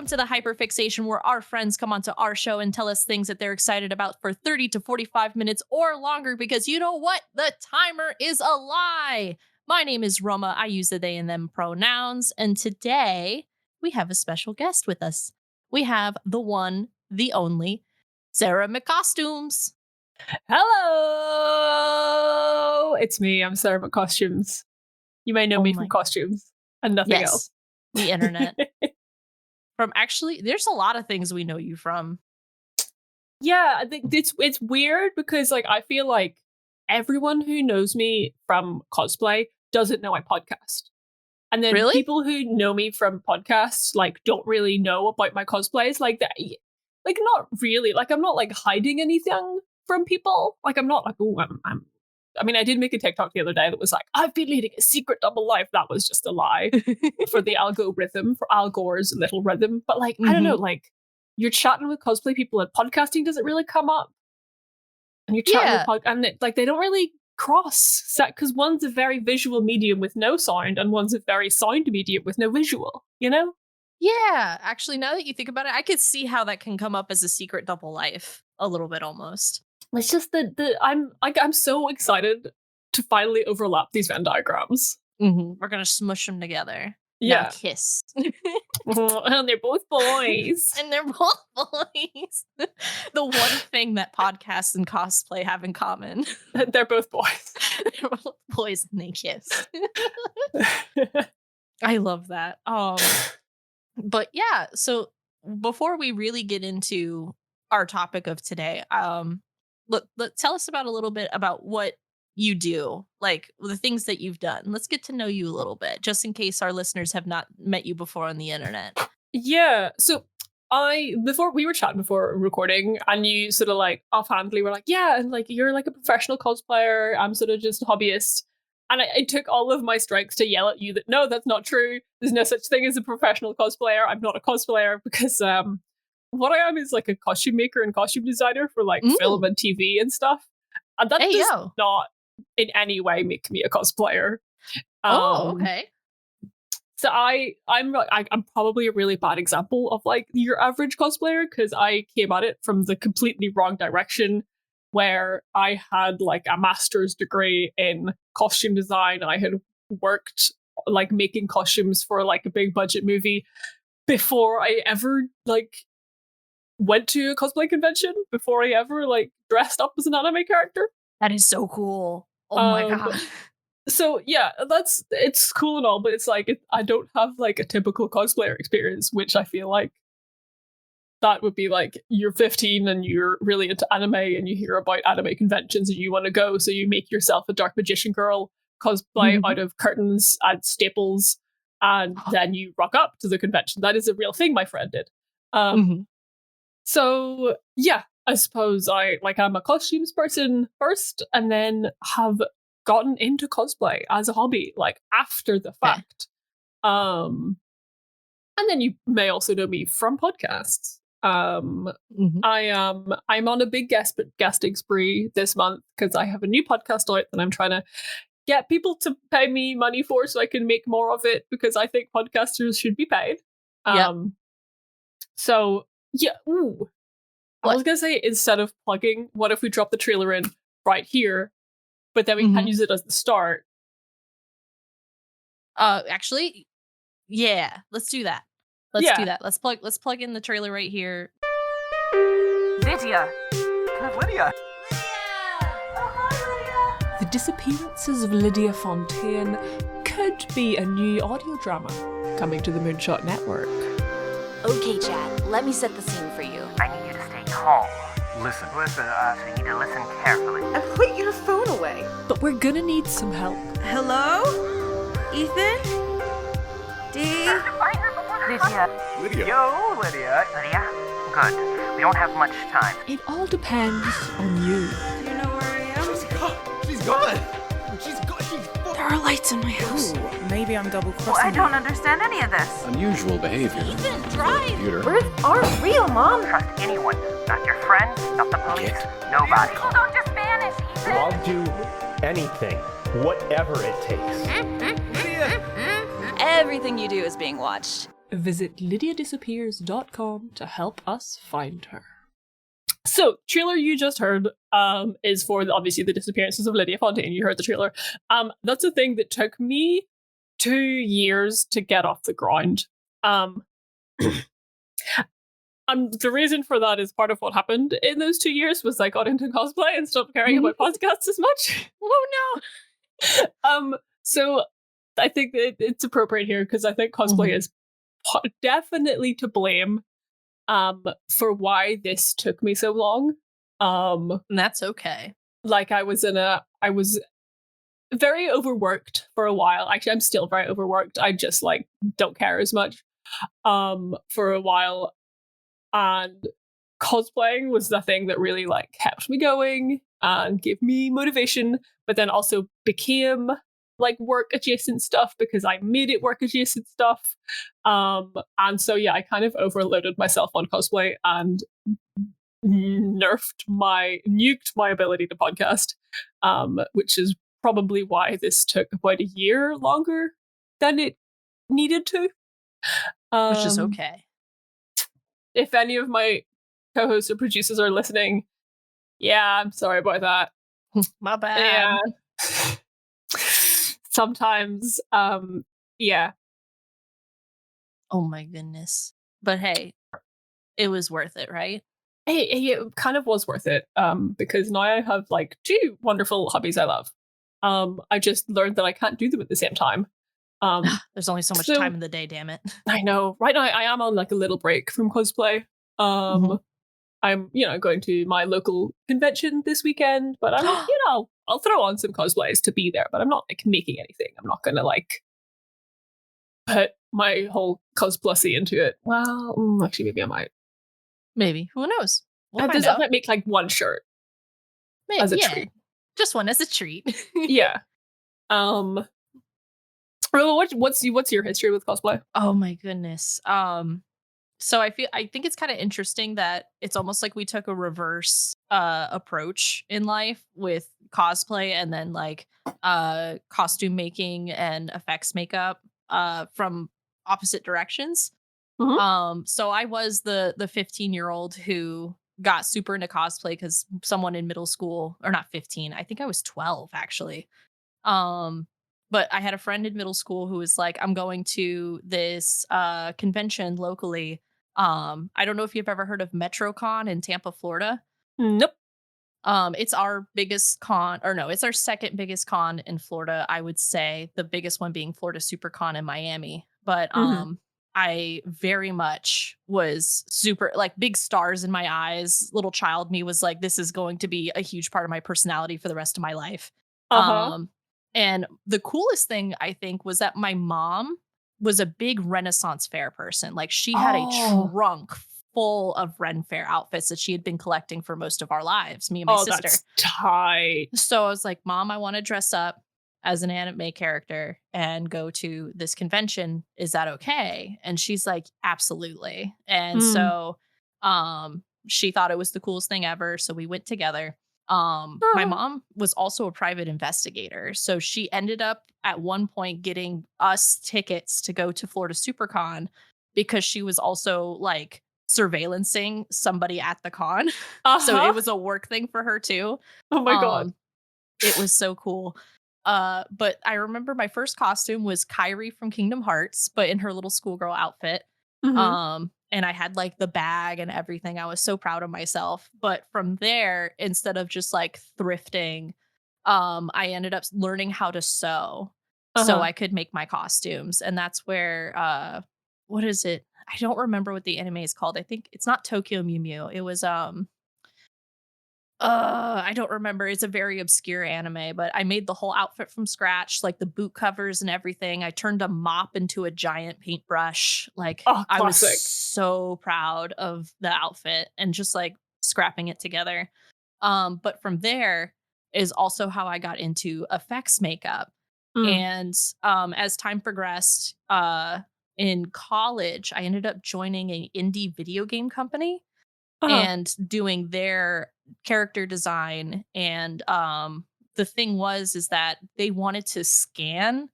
To the Hyperfixation, where our friends come onto our show and tell us things that they're excited about for 30 to 45 minutes or longer, because you know what? The timer is a lie. My name is Roma. I use the they and them pronouns. And today we have a special guest with us. We have the one, the only, Sarah McCostumes. Hello! It's me. I'm Sarah McCostumes. You may know me from costumes and nothing else. The internet. From actually, there's a lot of things we know you from. Yeah, I think it's weird because like I feel like everyone who knows me from cosplay doesn't know I podcast. And then people who know me from podcasts like don't really know about my cosplays like that. Like not really. Like I'm not like hiding anything from people. Like I'm not like, oh, I mean, I did make a TikTok the other day that was like, I've been leading a secret double life. That was just a lie for the algorithm, for Al Gore's little rhythm. But like, I don't know, like you're chatting with cosplay people and podcasting doesn't really come up. And you're chatting with and like they don't really cross because one's a very visual medium with no sound and one's a very sound medium with no visual, you know? Yeah, actually, now that you think about it, I could see how that can come up as a secret double life a little bit almost. It's just I'm so excited to finally overlap these Venn diagrams. Mm-hmm. We're gonna smush them together. Yeah, now kiss. And they're both boys. And they're both boys. The one thing that podcasts and cosplay have in common: they're both boys. They're both boys, and they kiss. I love that. But yeah. So before we really get into our topic of today, tell us about a little bit about what you do, like the things that you've done. Let's get to know you a little bit, just in case our listeners have not met you before on the internet. Yeah. So before we were chatting before recording, and you sort of like offhandedly were like, yeah, and like you're like a professional cosplayer. I'm sort of just a hobbyist. And I took all of my strengths to yell at you that no, that's not true. There's no such thing as a professional cosplayer. I'm not a cosplayer because what I am is like a costume maker and costume designer for like film and TV and stuff. And that does not in any way make me a cosplayer. Okay. So I'm probably a really bad example of like your average cosplayer because I came at it from the completely wrong direction, where I had like a master's degree in costume design and I had worked like making costumes for like a big budget movie before I ever like went to a cosplay convention, before I ever like dressed up as an anime character. That is so cool. Oh my god. So yeah, it's cool and all, but it's like I don't have like a typical cosplayer experience, which I feel like that would be like you're 15 and you're really into anime and you hear about anime conventions and you want to go, so you make yourself a dark magician girl cosplay out of curtains and staples, and then you rock up to the convention. That is a real thing my friend did. So yeah, I suppose I'm a costumes person first, and then have gotten into cosplay as a hobby like after the fact. And then you may also know me from podcasts. I'm on a big guesting spree this month because I have a new podcast out that I'm trying to get people to pay me money for so I can make more of it, because I think podcasters should be paid. So yeah, I was gonna say, instead of plugging, what if we drop the trailer in right here, but then we can use it as the start? Actually, yeah, let's do that. Let's do that. Let's plug in the trailer right here. Lydia. Lydia. The Disappearances of Lydia Fontaine could be a new audio drama coming to the Moonshot Network. Okay, Chad, let me set the scene for you. I need you to stay calm. Listen, so you need to listen carefully. And put your phone away. But we're gonna need some help. Hello? Ethan? Dee? Lydia. Yo, Lydia. Lydia? Good. We don't have much time. It all depends on you. Do you know where I am? She's gone. There are lights in my house. Ooh, maybe I'm double crossing. Well, I don't understand any of this. Unusual behavior. Ethan, drive! Computer. Birds aren't real, Mom. Trust anyone. Not your friends, not the police, nobody. People don't just vanish, Ethan. I'll do anything, whatever it takes. Everything you do is being watched. Visit lydiadisappears.com to help us find her. So, trailer you just heard is for obviously the disappearances of Lydia Fontaine. You heard the trailer. That's a thing that took me 2 years to get off the ground. The reason for that is part of what happened in those 2 years was I got into cosplay and stopped caring about podcasts as much. Oh no! So I think that it's appropriate here because I think cosplay is definitely to blame for why this took me so long. And that's okay. Like I was very overworked for a while. Actually, I'm still very overworked. I just like don't care as much for a while. And cosplaying was the thing that really like kept me going and gave me motivation, but then also became like work adjacent stuff because I made it work adjacent stuff. And so yeah, I kind of overloaded myself on cosplay and nuked my ability to podcast, which is probably why this took about a year longer than it needed to. Which is okay. If any of my co-hosts or producers are listening, yeah, I'm sorry about that. My bad. Yeah. Sometimes, yeah. Oh my goodness. But hey, it was worth it, right? Hey, it kind of was worth it, because now I have like 2 wonderful hobbies I love. I just learned that I can't do them at the same time. There's only so much time in the day, damn it. I know. Right now I am on like a little break from cosplay. I'm, going to my local convention this weekend, but I'm, I'll throw on some cosplays to be there, but I'm not like making anything. I'm not gonna like put my whole cosplay into it. Well, actually, maybe I might. Maybe. Who knows? We'll I find out. might make like one shirt as a treat. Just one as a treat. Yeah. What's your history with cosplay? Oh my goodness. So I think it's kind of interesting that it's almost like we took a reverse approach in life with cosplay and then like costume making and effects makeup from opposite directions. So I was the 15-year-old who got super into cosplay because someone in middle school, or not 15, I think I was 12 actually. But I had a friend in middle school who was like, I'm going to this convention locally. I don't know if you've ever heard of MetroCon in Tampa, Florida. Nope. It's our biggest con, or no, it's our second biggest con in Florida, I would say. The biggest one being Florida SuperCon in Miami. But I very much was super, like, big stars in my eyes. Little child me was like, this is going to be a huge part of my personality for the rest of my life. And the coolest thing, I think, was that my mom was a big Renaissance fair person. Like, she had a trunk full of Ren Fair outfits that she had been collecting for most of our lives, me and my sister. That's tight. So I was like, Mom, I want to dress up as an anime character and go to this convention. Is that okay? And she's like, absolutely. And so she thought it was the coolest thing ever. So we went together. My mom was also a private investigator. So she ended up at one point getting us tickets to go to Florida SuperCon because she was also like surveillancing somebody at the con. So it was a work thing for her too. Oh my God. It was so cool. But I remember my first costume was Kairi from Kingdom Hearts, but in her little schoolgirl outfit. And I had like the bag and everything. I was so proud of myself. But from there, instead of just like thrifting, I ended up learning how to sew. so I could make my costumes. And that's where what is it? I don't remember what the anime is called. I think it's not Tokyo Mew Mew. It was I don't remember. It's a very obscure anime, but I made the whole outfit from scratch, like the boot covers and everything. I turned a mop into a giant paintbrush. Like I was so proud of the outfit and just like scrapping it together. But from there is also how I got into effects makeup. And as time progressed, in college, I ended up joining an indie video game company and doing their character design. And the thing is that they wanted to scan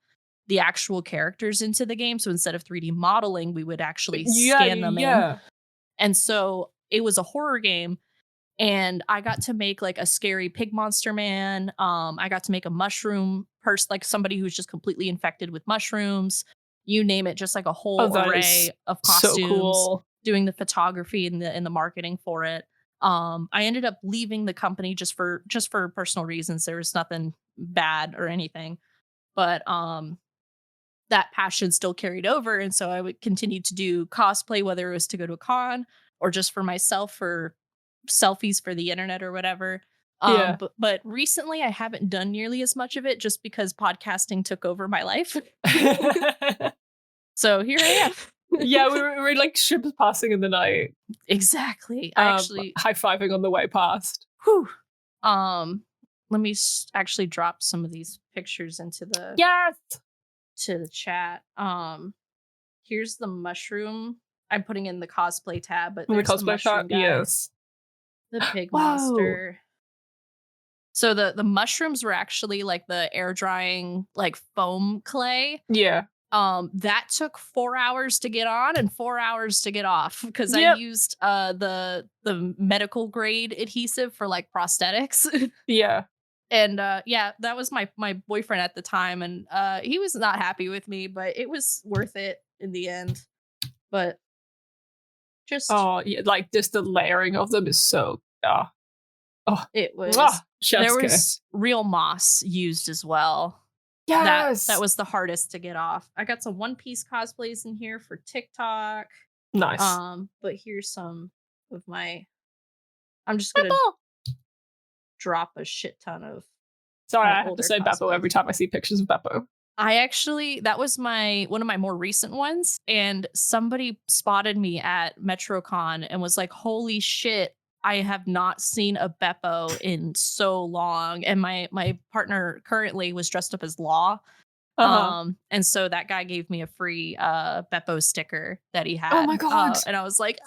the actual characters into the game. So instead of 3D modeling, we would actually scan them in. And so it was a horror game. And I got to make like a scary pig monster man. I got to make a mushroom person, like somebody who's just completely infected with mushrooms. You name it, just like a whole array of costumes. So cool. Doing the photography and the marketing for it. I ended up leaving the company just for personal reasons. There was nothing bad or anything, but that passion still carried over, and so I would continue to do cosplay, whether it was to go to a con or just for myself for selfies for the internet or whatever. But recently I haven't done nearly as much of it just because podcasting took over my life. So here I am. Yeah, we were like ships passing in the night. Exactly. I actually high-fiving on the way past. Whew. Let me actually drop some of these pictures into the to the chat. Here's the mushroom. I'm putting in the cosplay tab, but there's the mushroom guy. Yes. The pig monster. So the mushrooms were actually like the air drying like foam clay. Yeah. That took 4 hours to get on and 4 hours to get off because I used the medical grade adhesive for like prosthetics. Yeah. And that was my boyfriend at the time, and he was not happy with me, but it was worth it in the end. But just like just the layering of them is so it was there was real moss used as well. Yes. That was the hardest to get off. I got some One Piece cosplays in here for TikTok. Nice. But here's some of my I'm just gonna drop a shit ton of Sorry, I have to say Beppo every time I see pictures of Beppo. That was one of my more recent ones, and somebody spotted me at MetroCon and was like, holy shit, I have not seen a Beppo in so long. And my partner currently was dressed up as Law. And so that guy gave me a free Beppo sticker that he had. Oh my god. And I was like,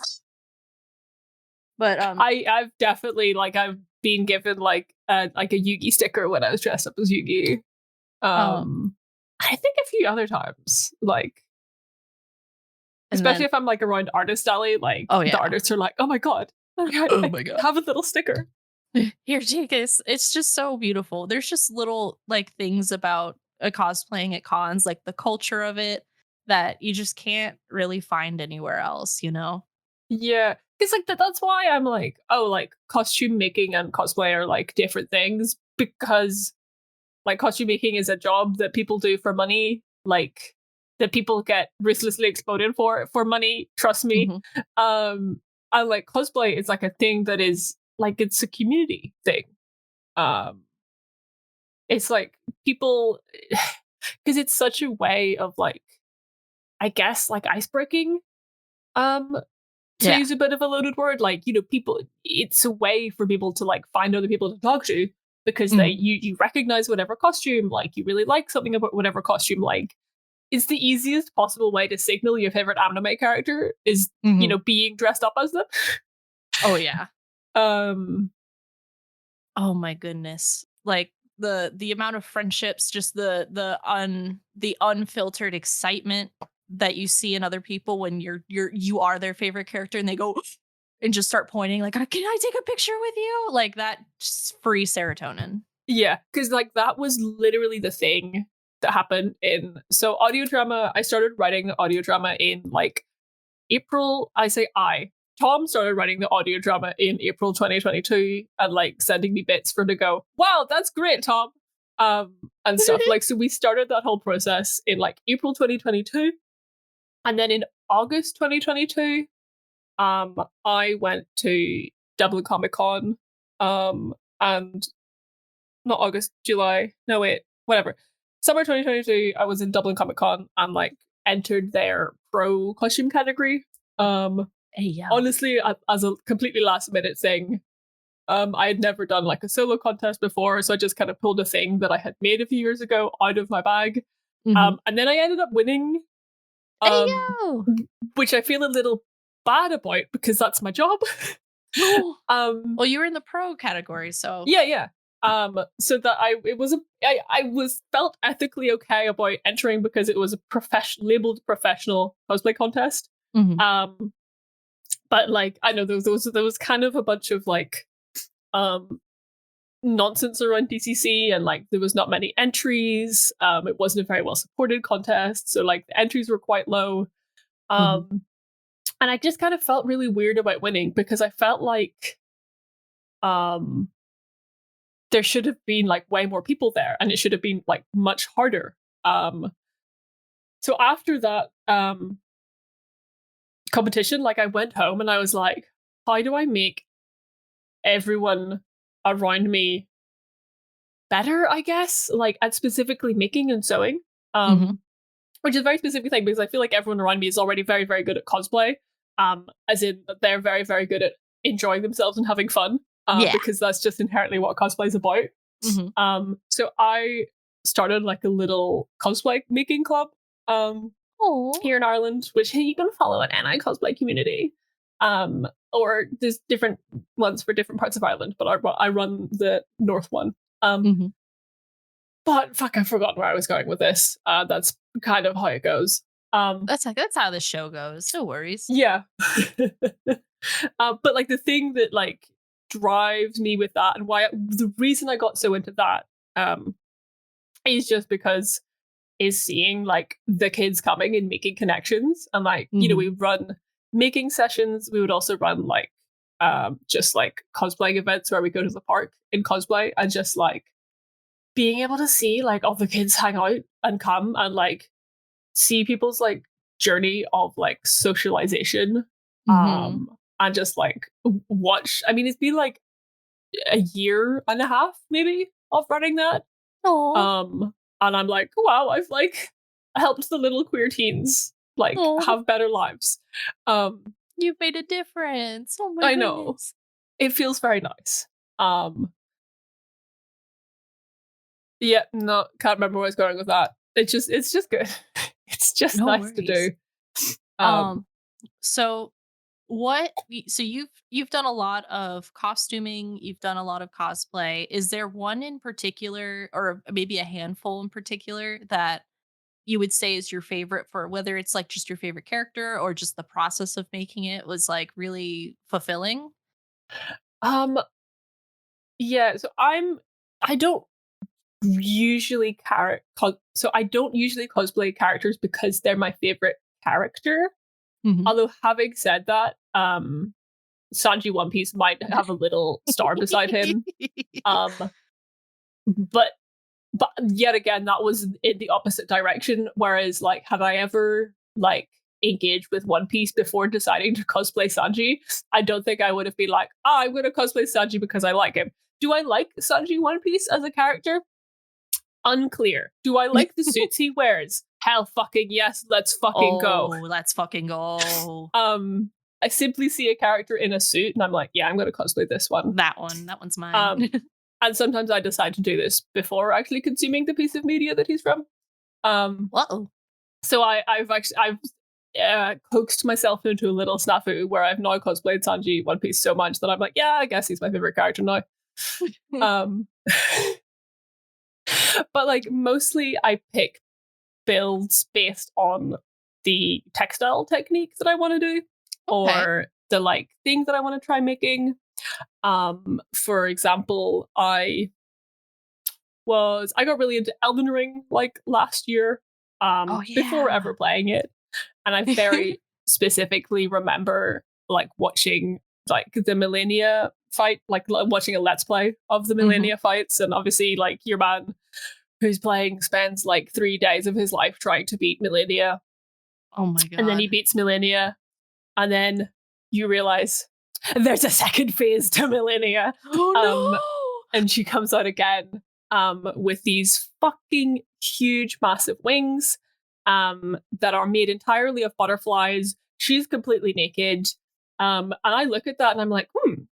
but I've definitely I've been given like a Yugi sticker when I was dressed up as Yugi. I think a few other times, especially if I'm like around artist alley, the artists are like, oh my god, I have a little sticker. Here, take this. It's just so beautiful. There's just little things about cosplaying at cons, like the culture of it that you just can't really find anywhere else, you know? Yeah, because that's why I'm costume making and cosplay are different things, because costume making is a job that people do for money, that people get ruthlessly exploited for money, trust me. Mm-hmm. And cosplay is a thing that is it's a community thing. It's people, because it's such a way of I guess ice breaking, to use a bit of a loaded word, people, it's a way for people to find other people to talk to, because you recognize whatever costume, you really like something about whatever costume, it's the easiest possible way to signal your favorite anime character is, being dressed up as them. Oh yeah. Oh my goodness. The amount of friendships, just the unfiltered excitement that you see in other people when you are their favorite character and they go and just start pointing can I take a picture with you? That just free serotonin. Yeah, because that was literally the thing that happened so audio drama. I started writing audio drama in April. Tom started writing the audio drama in April 2022 and sending me bits for him to go, wow, that's great, Tom. and stuff. Like, so we started that whole process in like April 2022, and then in August 2022, I went to Dublin Comic Con, and not August, July, no wait, whatever. Summer 2022, I was in Dublin Comic Con and like entered their pro costume category. Honestly, as a completely last minute thing, I had never done like a solo contest before, so I just kind of pulled a thing that I had made a few years ago out of my bag. And then I ended up winning, which I feel a little bad about because that's my job. Well, you were in the pro category, so yeah. So that I was felt ethically okay about entering because it was a labeled professional cosplay contest. But like I know there was kind of a bunch of like nonsense around DCC, and like there was not many entries. It wasn't a very well supported contest, so like the entries were quite low. And I just kind of felt really weird about winning because I felt like there should have been like way more people there, and it should have been like much harder. So after that competition, like I went home and I was like, how do I make everyone around me better, I guess, like at specifically making and sewing, which is a very specific thing because I feel like everyone around me is already very, very good at cosplay, as in they're very, very good at enjoying themselves and having fun, because that's just inherently what cosplay is about. So I started like a little cosplay making club here in Ireland, which you can follow at NI Cosplay Community. Or there's different ones for different parts of Ireland, but I run the North one. But fuck, I've forgotten where I was going with this. That's kind of how it goes. That's how the show goes. No worries. Yeah. But like the thing that like drives me with that, and the reason I got so into that, is just because is seeing like the kids coming and making connections, and like you know, we run making sessions. We would also run like just like cosplaying events where we go to the park in cosplay, and just like being able to see like all the kids hang out and come and like see people's like journey of like socialization, and just like watch. I mean, it's been like a year and a half maybe of running that. And I'm like, wow, I've like helped the little queer teens like have better lives. You've made a difference. Oh my I know. goodness. It feels very nice. Yeah, no, can't remember where I was going with that. It's just good. It's just nice to do. So you've done a lot of costuming, you've done a lot of cosplay. Is there one in particular, or maybe a handful in particular, that you would say is your favorite, for whether it's like just your favorite character or just the process of making it was like really fulfilling? Yeah, so I don't usually cosplay characters because they're my favorite character. Although having said that, Sanji One Piece might have a little star beside him. But yet again, that was in the opposite direction. Whereas, like, had I ever like engaged with One Piece before deciding to cosplay Sanji, I don't think I would have been like, I'm going to cosplay Sanji because I like him. Do I like Sanji One Piece as a character? Unclear. Do I like the suits he wears? Hell fucking yes, let's fucking go. Let's fucking go. I simply see a character in a suit and I'm like, yeah, I'm going to cosplay this one. That one's mine. And sometimes I decide to do this before actually consuming the piece of media that he's from. So I've coaxed myself into a little snafu where I've now cosplayed Sanji One Piece so much that I'm like, yeah, I guess he's my favorite character now. But like mostly I pick builds based on the textile technique that I want to do, or the like thing that I want to try making. For example, I got really into Elden Ring like last year, before ever playing it, and I very specifically remember like watching like the Millennia fight, like watching a let's play of the Millennia fights, and obviously like your man who's playing spends like 3 days of his life trying to beat Millennia. Oh my god. And then he beats Millennia, and then you realize there's a second phase to Millennia. Oh no! And she comes out again with these fucking huge, massive wings that are made entirely of butterflies. She's completely naked. And I look at that and I'm like, how would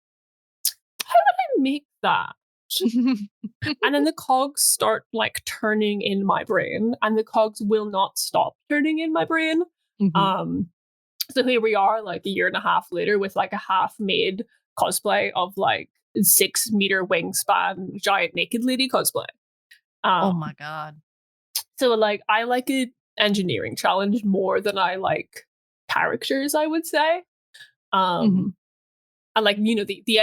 I make that? And then the cogs start like turning in my brain, and the cogs will not stop turning in my brain. So here we are, like a year and a half later, with like a half-made cosplay of like 6-meter wingspan giant naked lady cosplay. Oh my god! So like I like an engineering challenge more than I like characters, I would say. And like, you know, the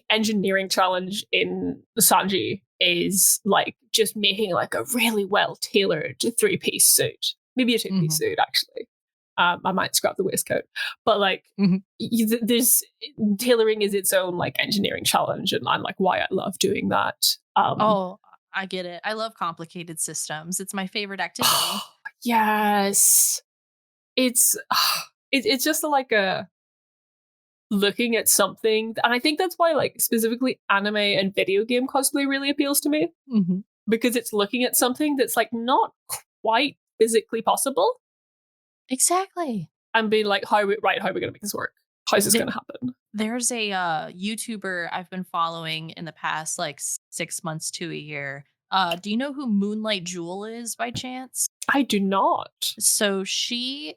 engineering challenge in Sanji is like just making like a really well tailored 3-piece suit, maybe a 2-piece suit actually. I might scrap the waistcoat, but like there's tailoring is its own like engineering challenge, and I'm like, why I love doing that. Oh, I get it. I love complicated systems. It's my favorite activity. Yes, it's just like a looking at something, and I think that's why like specifically anime and video game cosplay really appeals to me, because it's looking at something that's like not quite physically possible. Exactly. And being like, how are we going to make this work? How's this going to happen? There's a YouTuber I've been following in the past like 6 months to a year. Do you know who Moonlight Jewel is by chance? I do not. So she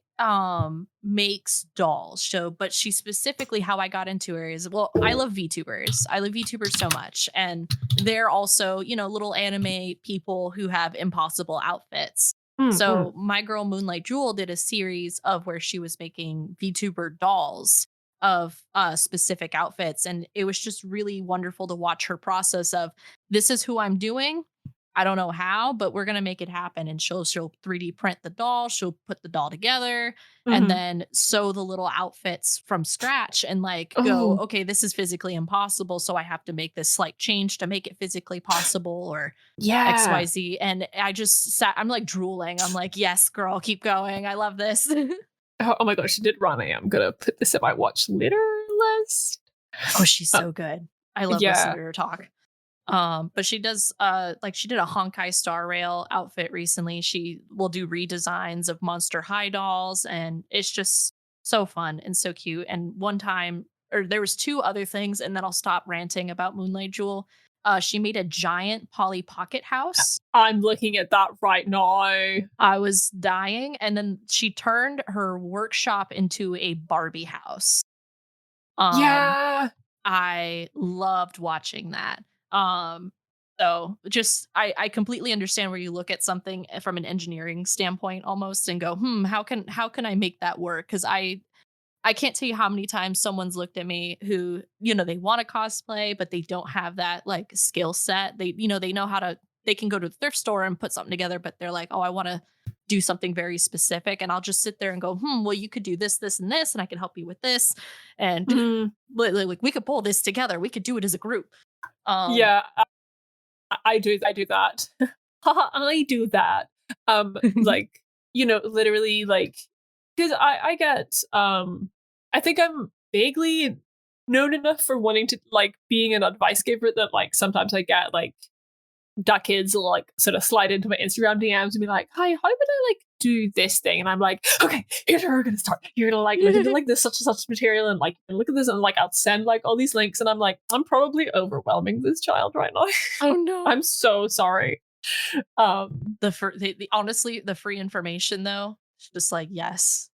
makes dolls. But she specifically, how I got into her is, well, I love VTubers. I love VTubers so much. And they're also, you know, little anime people who have impossible outfits. So my girl Moonlight Jewel did a series of where she was making VTuber dolls of specific outfits. And it was just really wonderful to watch her process of, this is who I'm doing. I don't know how, but we're going to make it happen. And she'll 3D print the doll. She'll put the doll together and then sew the little outfits from scratch and like go, okay, this is physically impossible. So I have to make this slight change to make it physically possible, or XYZ. And I just I'm like drooling. I'm like, yes, girl, keep going. I love this. Oh my gosh, she did Rane. I'm going to put this in my watch later list. Oh, she's so good. I love listening to her talk. But she does like she did a Honkai Star Rail outfit recently. She will do redesigns of Monster High dolls, and it's just so fun and so cute. And one time, or there was 2 other things, and then I'll stop ranting about Moonlight Jewel. She made a giant Polly Pocket house. I'm looking at that right now. I was dying, and then she turned her workshop into a Barbie house. I loved watching that. So just I completely understand where you look at something from an engineering standpoint almost and go, how can I make that work? Because I can't tell you how many times someone's looked at me who, you know, they want to cosplay, but they don't have that like skill set. They, you know, they know they can go to the thrift store and put something together, but they're like, oh, I want to do something very specific. And I'll just sit there and go, well, you could do this, this, and this, and I can help you with this. And like we could pull this together. We could do it as a group. I do that. I do that. Like, you know, literally, like, because I get I think I'm vaguely known enough for wanting to like being an advice giver that like sometimes I get like that kids will like sort of slide into my Instagram DMs and be like, hi, how would I like do this thing? And I'm like, okay, here's where we're gonna start. You're gonna like look into like this such and such material and like look at this, and like I'll send like all these links, and I'm like, I'm probably overwhelming this child right now. Oh no. I'm so sorry. Honestly, the free information though, it's just like, yes.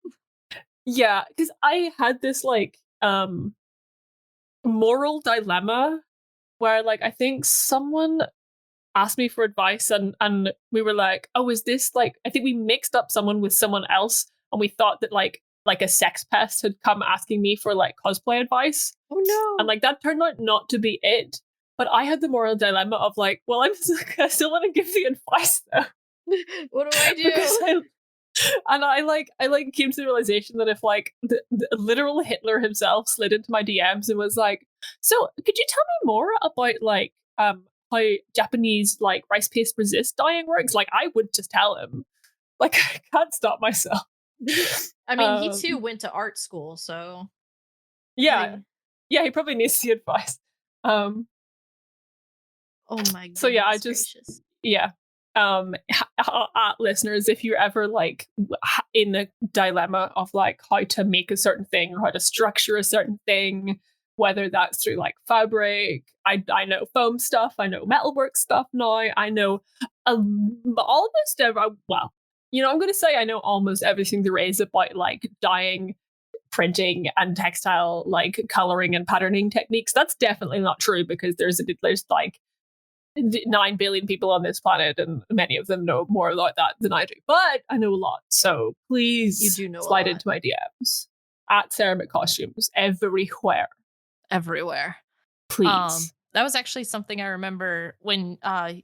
Yeah, because I had this like moral dilemma where like I think someone asked me for advice, and we were like, oh, is this like, I think we mixed up someone with someone else, and we thought that like a sex pest had come asking me for like cosplay advice. Oh no. And like that turned out not to be it. But I had the moral dilemma of like, well, I still want to give the advice though. What do I do? Because And I came to the realization that if like the literal Hitler himself slid into my DMs and was like, so could you tell me more about like how Japanese like rice paste resist dyeing works? Like I would just tell him. Like I can't stop myself. I mean, he too went to art school, so yeah. Yeah, he probably needs the advice. Oh my god. So yeah, I just gracious. yeah. Listeners, if you're ever like in a dilemma of like how to make a certain thing or how to structure a certain thing, whether that's through like fabric, I know foam stuff, I know metalwork stuff now, I know almost well, you know, I'm going to say I know almost everything there is about like dyeing, printing, and textile like coloring and patterning techniques. That's definitely not true because there's like 9 billion people on this planet, and many of them know more about that than I do. But I know a lot, so please You do know slide into my DMs at Sarah McCostumes everywhere. Everywhere. Please. That was actually something I remember when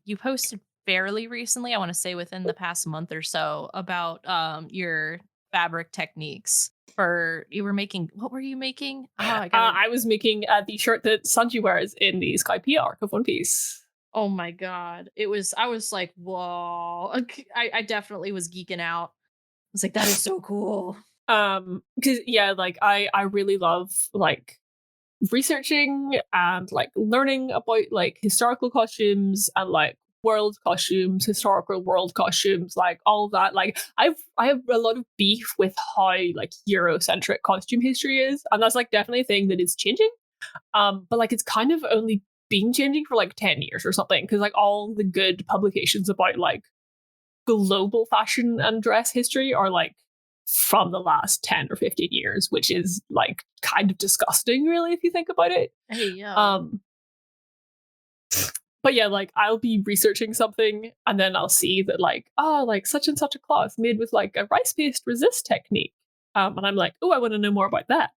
you posted fairly recently, I want to say within the past month or so, about your fabric techniques. You were making, what were you making? I was making the shirt that Sanji wears in the Sky P arc of One Piece. Oh my god. I was like, whoa. I definitely was geeking out. I was like, that is so cool. Because yeah, like I really love like researching and like learning about like historical costumes and like world costumes, historical world costumes, like all that. Like I have a lot of beef with how like Eurocentric costume history is, and that's like definitely a thing that is changing. But like it's kind of only been changing for like 10 years or something, because like all the good publications about like global fashion and dress history are like from the last 10 or 15 years, which is like kind of disgusting really if you think about it. Hey, yeah. But yeah, like I'll be researching something and then I'll see that like, like such and such a cloth made with like a rice paste resist technique. And I'm like, oh, I want to know more about that.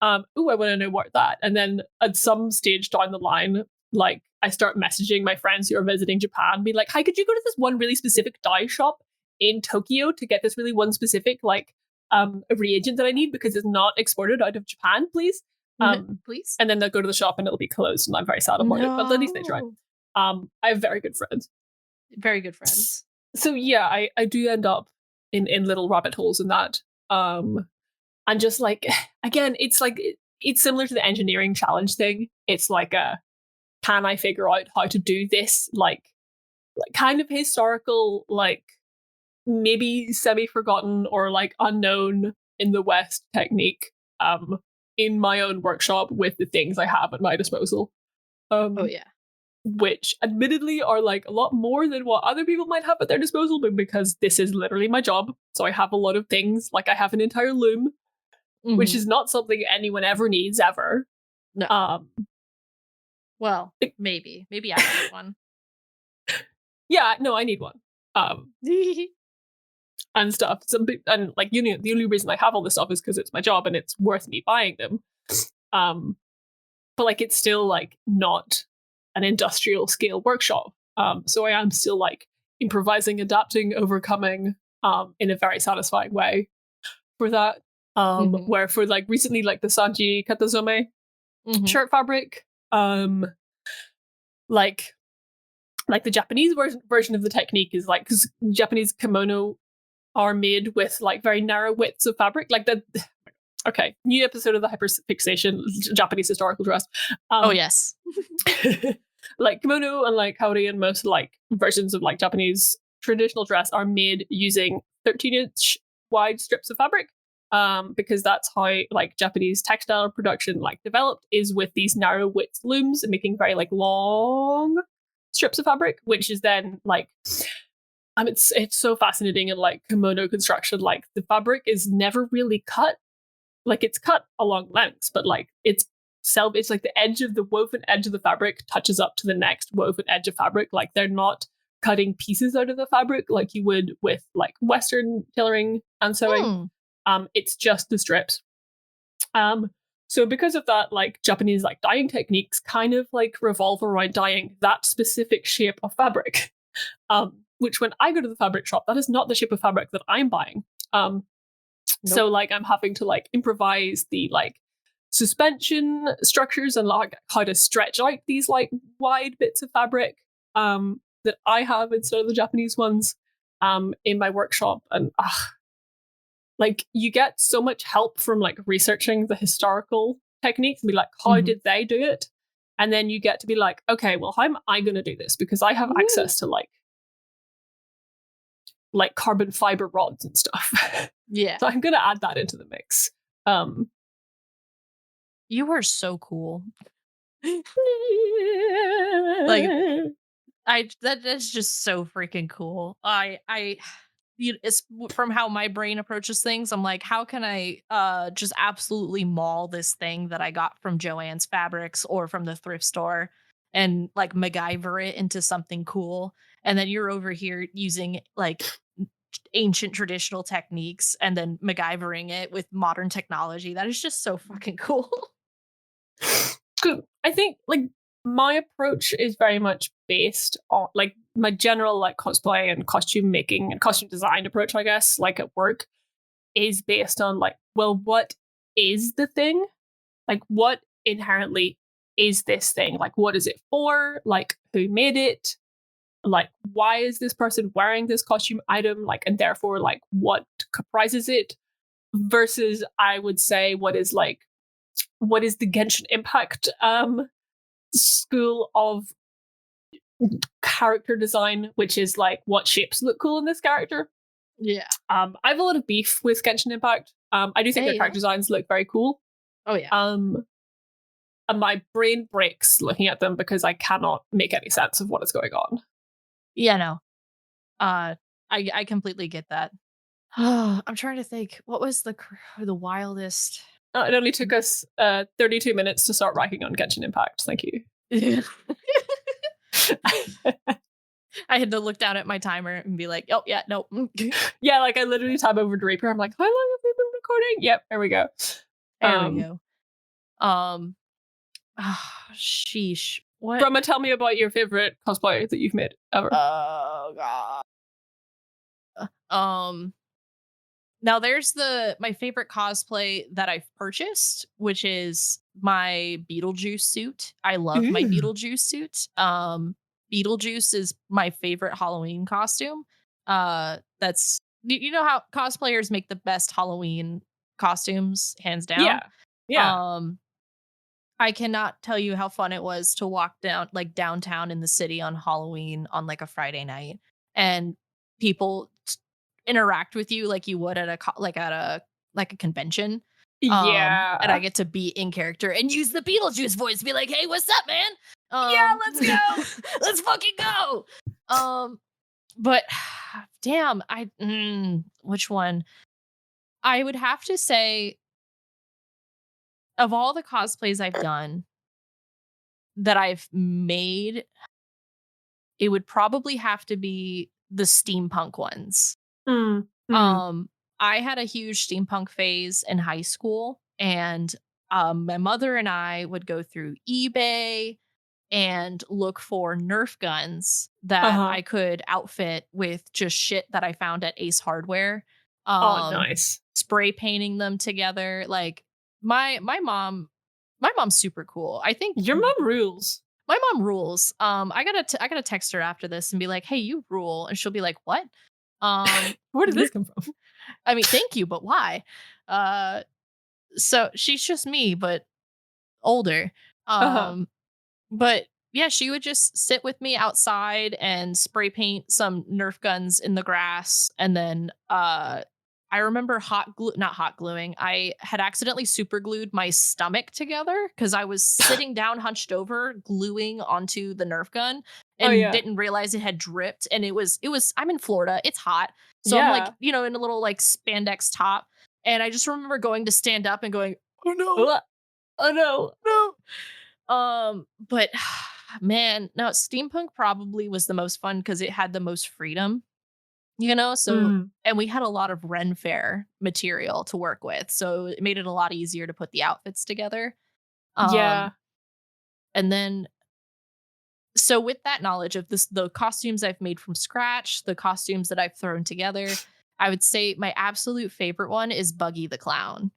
I want to know more about that. And then at some stage down the line, like I start messaging my friends who are visiting Japan, being like, hi, could you go to this one really specific dye shop in Tokyo to get this really one specific like reagent that I need because it's not exported out of Japan, please? Please. And then they'll go to the shop and it'll be closed, and I'm very sad about it. But at least they tried. I have very good friends. Very good friends. So yeah, I do end up in little rabbit holes in that. And just like, again, it's like, it's similar to the engineering challenge thing. It's like can I figure out how to do this like kind of historical, like maybe semi-forgotten or like unknown in the West technique in my own workshop with the things I have at my disposal. Oh yeah. Which admittedly are like a lot more than what other people might have at their disposal, but because this is literally my job, so I have a lot of things. Like I have an entire loom, which is not something anyone ever needs ever. No. Well, maybe I need one. Yeah, no, I need one. And stuff. And like, you know, the only reason I have all this stuff is because it's my job and it's worth me buying them. But like, it's still like not an industrial scale workshop. So I am still like improvising, adapting, overcoming in a very satisfying way for that. Where for like recently, like the Sanji Katazome shirt fabric, like the Japanese version of the technique is like, because Japanese kimono are made with like very narrow widths of fabric, like the okay, new episode of the Hyperfixation, Japanese historical dress. Oh yes. Like kimono and like kaori and most like versions of like Japanese traditional dress are made using 13-inch wide strips of fabric, because that's how like Japanese textile production like developed, is with these narrow width looms and making very like long strips of fabric, which is then like it's so fascinating in like kimono construction. Like the fabric is never really cut, like it's cut along lengths, but like it's like the edge of the woven edge of the fabric touches up to the next woven edge of fabric. Like they're not cutting pieces out of the fabric like you would with like Western tailoring and sewing. It's just the strips. So because of that, like Japanese like dyeing techniques kind of like revolve around dyeing that specific shape of fabric. Which when I go to the fabric shop, that is not the shape of fabric that I'm buying. So like I'm having to like improvise the like suspension structures and like how to stretch out these like wide bits of fabric that I have instead of the Japanese ones in my workshop. And like you get so much help from like researching the historical techniques and be like, how did they do it? And then you get to be like, okay, well, how am I going to do this? Because I have access to like carbon fiber rods and stuff. Yeah. So I'm going to add that into the mix. You are so cool. That's just so freaking cool. It's from how my brain approaches things. I'm like, how can I just absolutely maul this thing that I got from Joann's Fabrics or from the thrift store and like MacGyver it into something cool? And then you're over here using like ancient traditional techniques and then MacGyvering it with modern technology. That is just so fucking cool. Good. I think like my approach is very much based on like my general like cosplay and costume making and costume design approach, I guess, like at work is based on like, well, what is the thing? Like what inherently is this thing? Like what is it for? Like who made it? Like why is this person wearing this costume item? Like and therefore like what comprises it? Versus I would say what is the Genshin Impact school of character design, which is like what shapes look cool in this character. Yeah. I have a lot of beef with Genshin Impact. I do think their character designs look very cool. Oh yeah. And my brain breaks looking at them because I cannot make any sense of what is going on. Yeah, no. I completely get that. I'm trying to think. What was the wildest? It only took us 32 minutes to start writing on Genshin Impact. Thank you. I had to look down at my timer and be like, oh yeah, no. Yeah, like I literally tab over to Reaper. I'm like, how long have we been recording? Yep, there we go. There we go. Sheesh. What? Brahma, tell me about your favorite cosplay that you've made ever. Oh god. Now there's my favorite cosplay that I've purchased, which is my Beetlejuice suit. I love my Beetlejuice suit. Beetlejuice is my favorite Halloween costume. That's you know how cosplayers make the best Halloween costumes, hands down. Yeah. I cannot tell you how fun it was to walk downtown in the city on Halloween on like a Friday night, and people interact with you like you would at a convention. Yeah. And I get to be in character and use the Beetlejuice voice to be like, "Hey, what's up, man? Yeah, let's go. Let's fucking go." But damn, which one? I would have to say, of all the cosplays I've done that I've made, it would probably have to be the steampunk ones. I had a huge steampunk phase in high school, and my mother and I would go through eBay and look for Nerf guns that I could outfit with just shit that I found at Ace Hardware. Nice. Spray painting them together. Like my mom's super cool. I think your mom rules. My mom rules. I gotta text her after this and be like, "Hey, you rule," and she'll be like, "What?" Where did this come from? I mean, thank you, but why? So she's just me, but older. But yeah, she would just sit with me outside and spray paint some Nerf guns in the grass. And then I remember not hot gluing. I had accidentally super glued my stomach together because I was sitting down hunched over, gluing onto the Nerf gun and didn't realize it had dripped. And it was, I'm in Florida. It's hot. So I'm like, in a little like spandex top. And I just remember going to stand up and going, "Oh no. Oh no. But man, no, steampunk probably was the most fun because it had the most freedom, so and we had a lot of Ren Fair material to work with, so it made it a lot easier to put the outfits together. And then so with that knowledge of the costumes I've made from scratch, the costumes that I've thrown together, I would say my absolute favorite one is Buggy the Clown.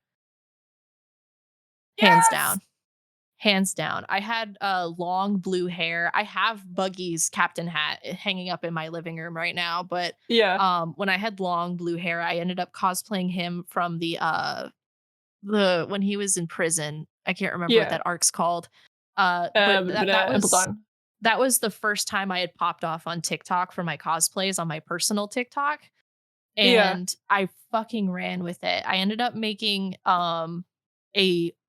Hands down. Hands down. I had long blue hair. I have Buggy's captain hat hanging up in my living room right now, but when I had long blue hair, I ended up cosplaying him from the when he was in prison. I can't remember what that arc's called. But that was the first time I had popped off on TikTok for my cosplays on my personal TikTok. And I fucking ran with it. I ended up making a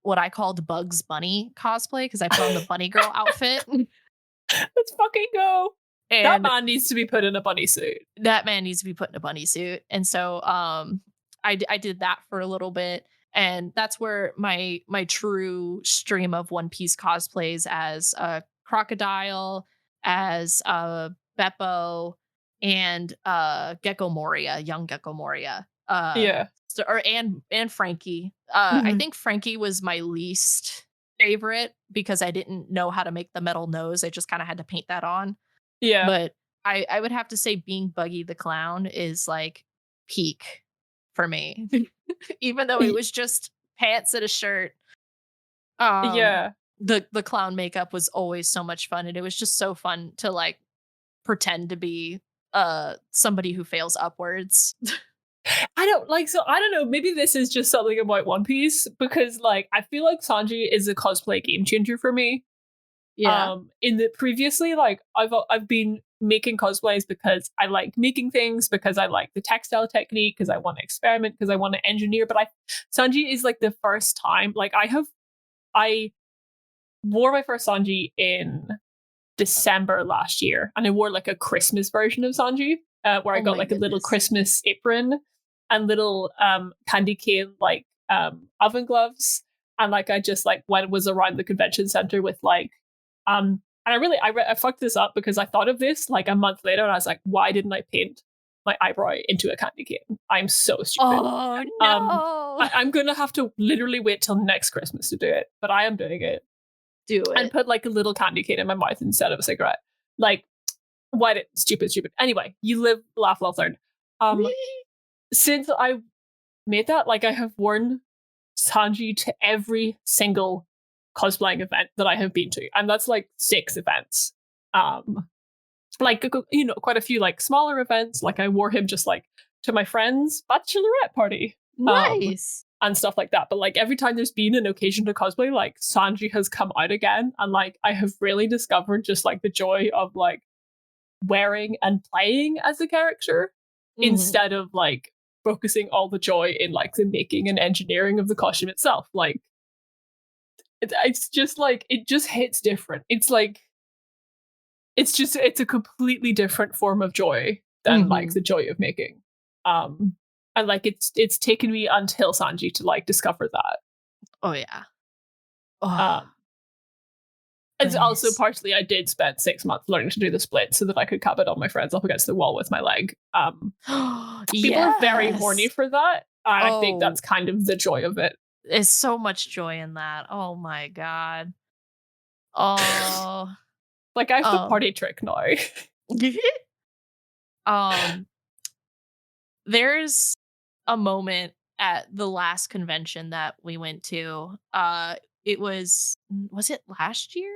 what I called Bugs Bunny cosplay because I put on the bunny girl outfit. Let's fucking go. And that man needs to be put in a bunny suit. That man needs to be put in a bunny suit. And so I did that for a little bit. And that's where my true stream of One Piece cosplays as a Crocodile, as Beppo, and Gecko Moria, young Gecko Moria. And Frankie. I think Frankie was my least favorite because I didn't know how to make the metal nose. I just kind of had to paint that on. Yeah. But I would have to say being Buggy the Clown is like peak for me. Even though it was just pants and a shirt. The clown makeup was always so much fun, and it was just so fun to like pretend to be somebody who fails upwards. I don't know, maybe this is just something about One Piece because like I feel like Sanji is a cosplay game changer for me. In the previously, like I've been making cosplays because I like making things, because I like the textile technique, because I want to experiment, because I want to engineer. But Sanji is like the first time, like I wore my first Sanji in December last year, and I wore like a Christmas version of Sanji, where I got like a little Christmas apron and little candy cane like oven gloves, and like I just like was around the convention center with like and I fucked this up because I thought of this like a month later and I was like, why didn't I paint my eyebrow into a candy cane? I'm so stupid. Oh no. I'm gonna have to literally wait till next Christmas to do it, but I am doing it. Do it. And put like a little candy cane in my mouth instead of a cigarette. Like, why did stupid. Anyway, you live, laugh, love, learn. Since I made that, like I have worn Sanji to every single cosplaying event that I have been to, and that's like 6 events. Like quite a few like smaller events. Like I wore him just like to my friend's bachelorette party. Nice. And stuff like that. But like every time there's been an occasion to cosplay, like Sanji has come out again, and like I have really discovered just like the joy of like wearing and playing as a character instead of like focusing all the joy in like the making and engineering of the costume itself. Like it's just like it just hits different. It's like it's a completely different form of joy than like the joy of making. And like it's taken me until Sanji to like discover that. Oh yeah. Oh, it's also partially I did spend 6 months learning to do the split so that I could cap it on my friends up against the wall with my leg. People are very horny for that. And I think that's kind of the joy of it. There's so much joy in that. Oh my god. Oh. Like I have the party trick now. There's a moment at the last convention that we went to. It was it last year?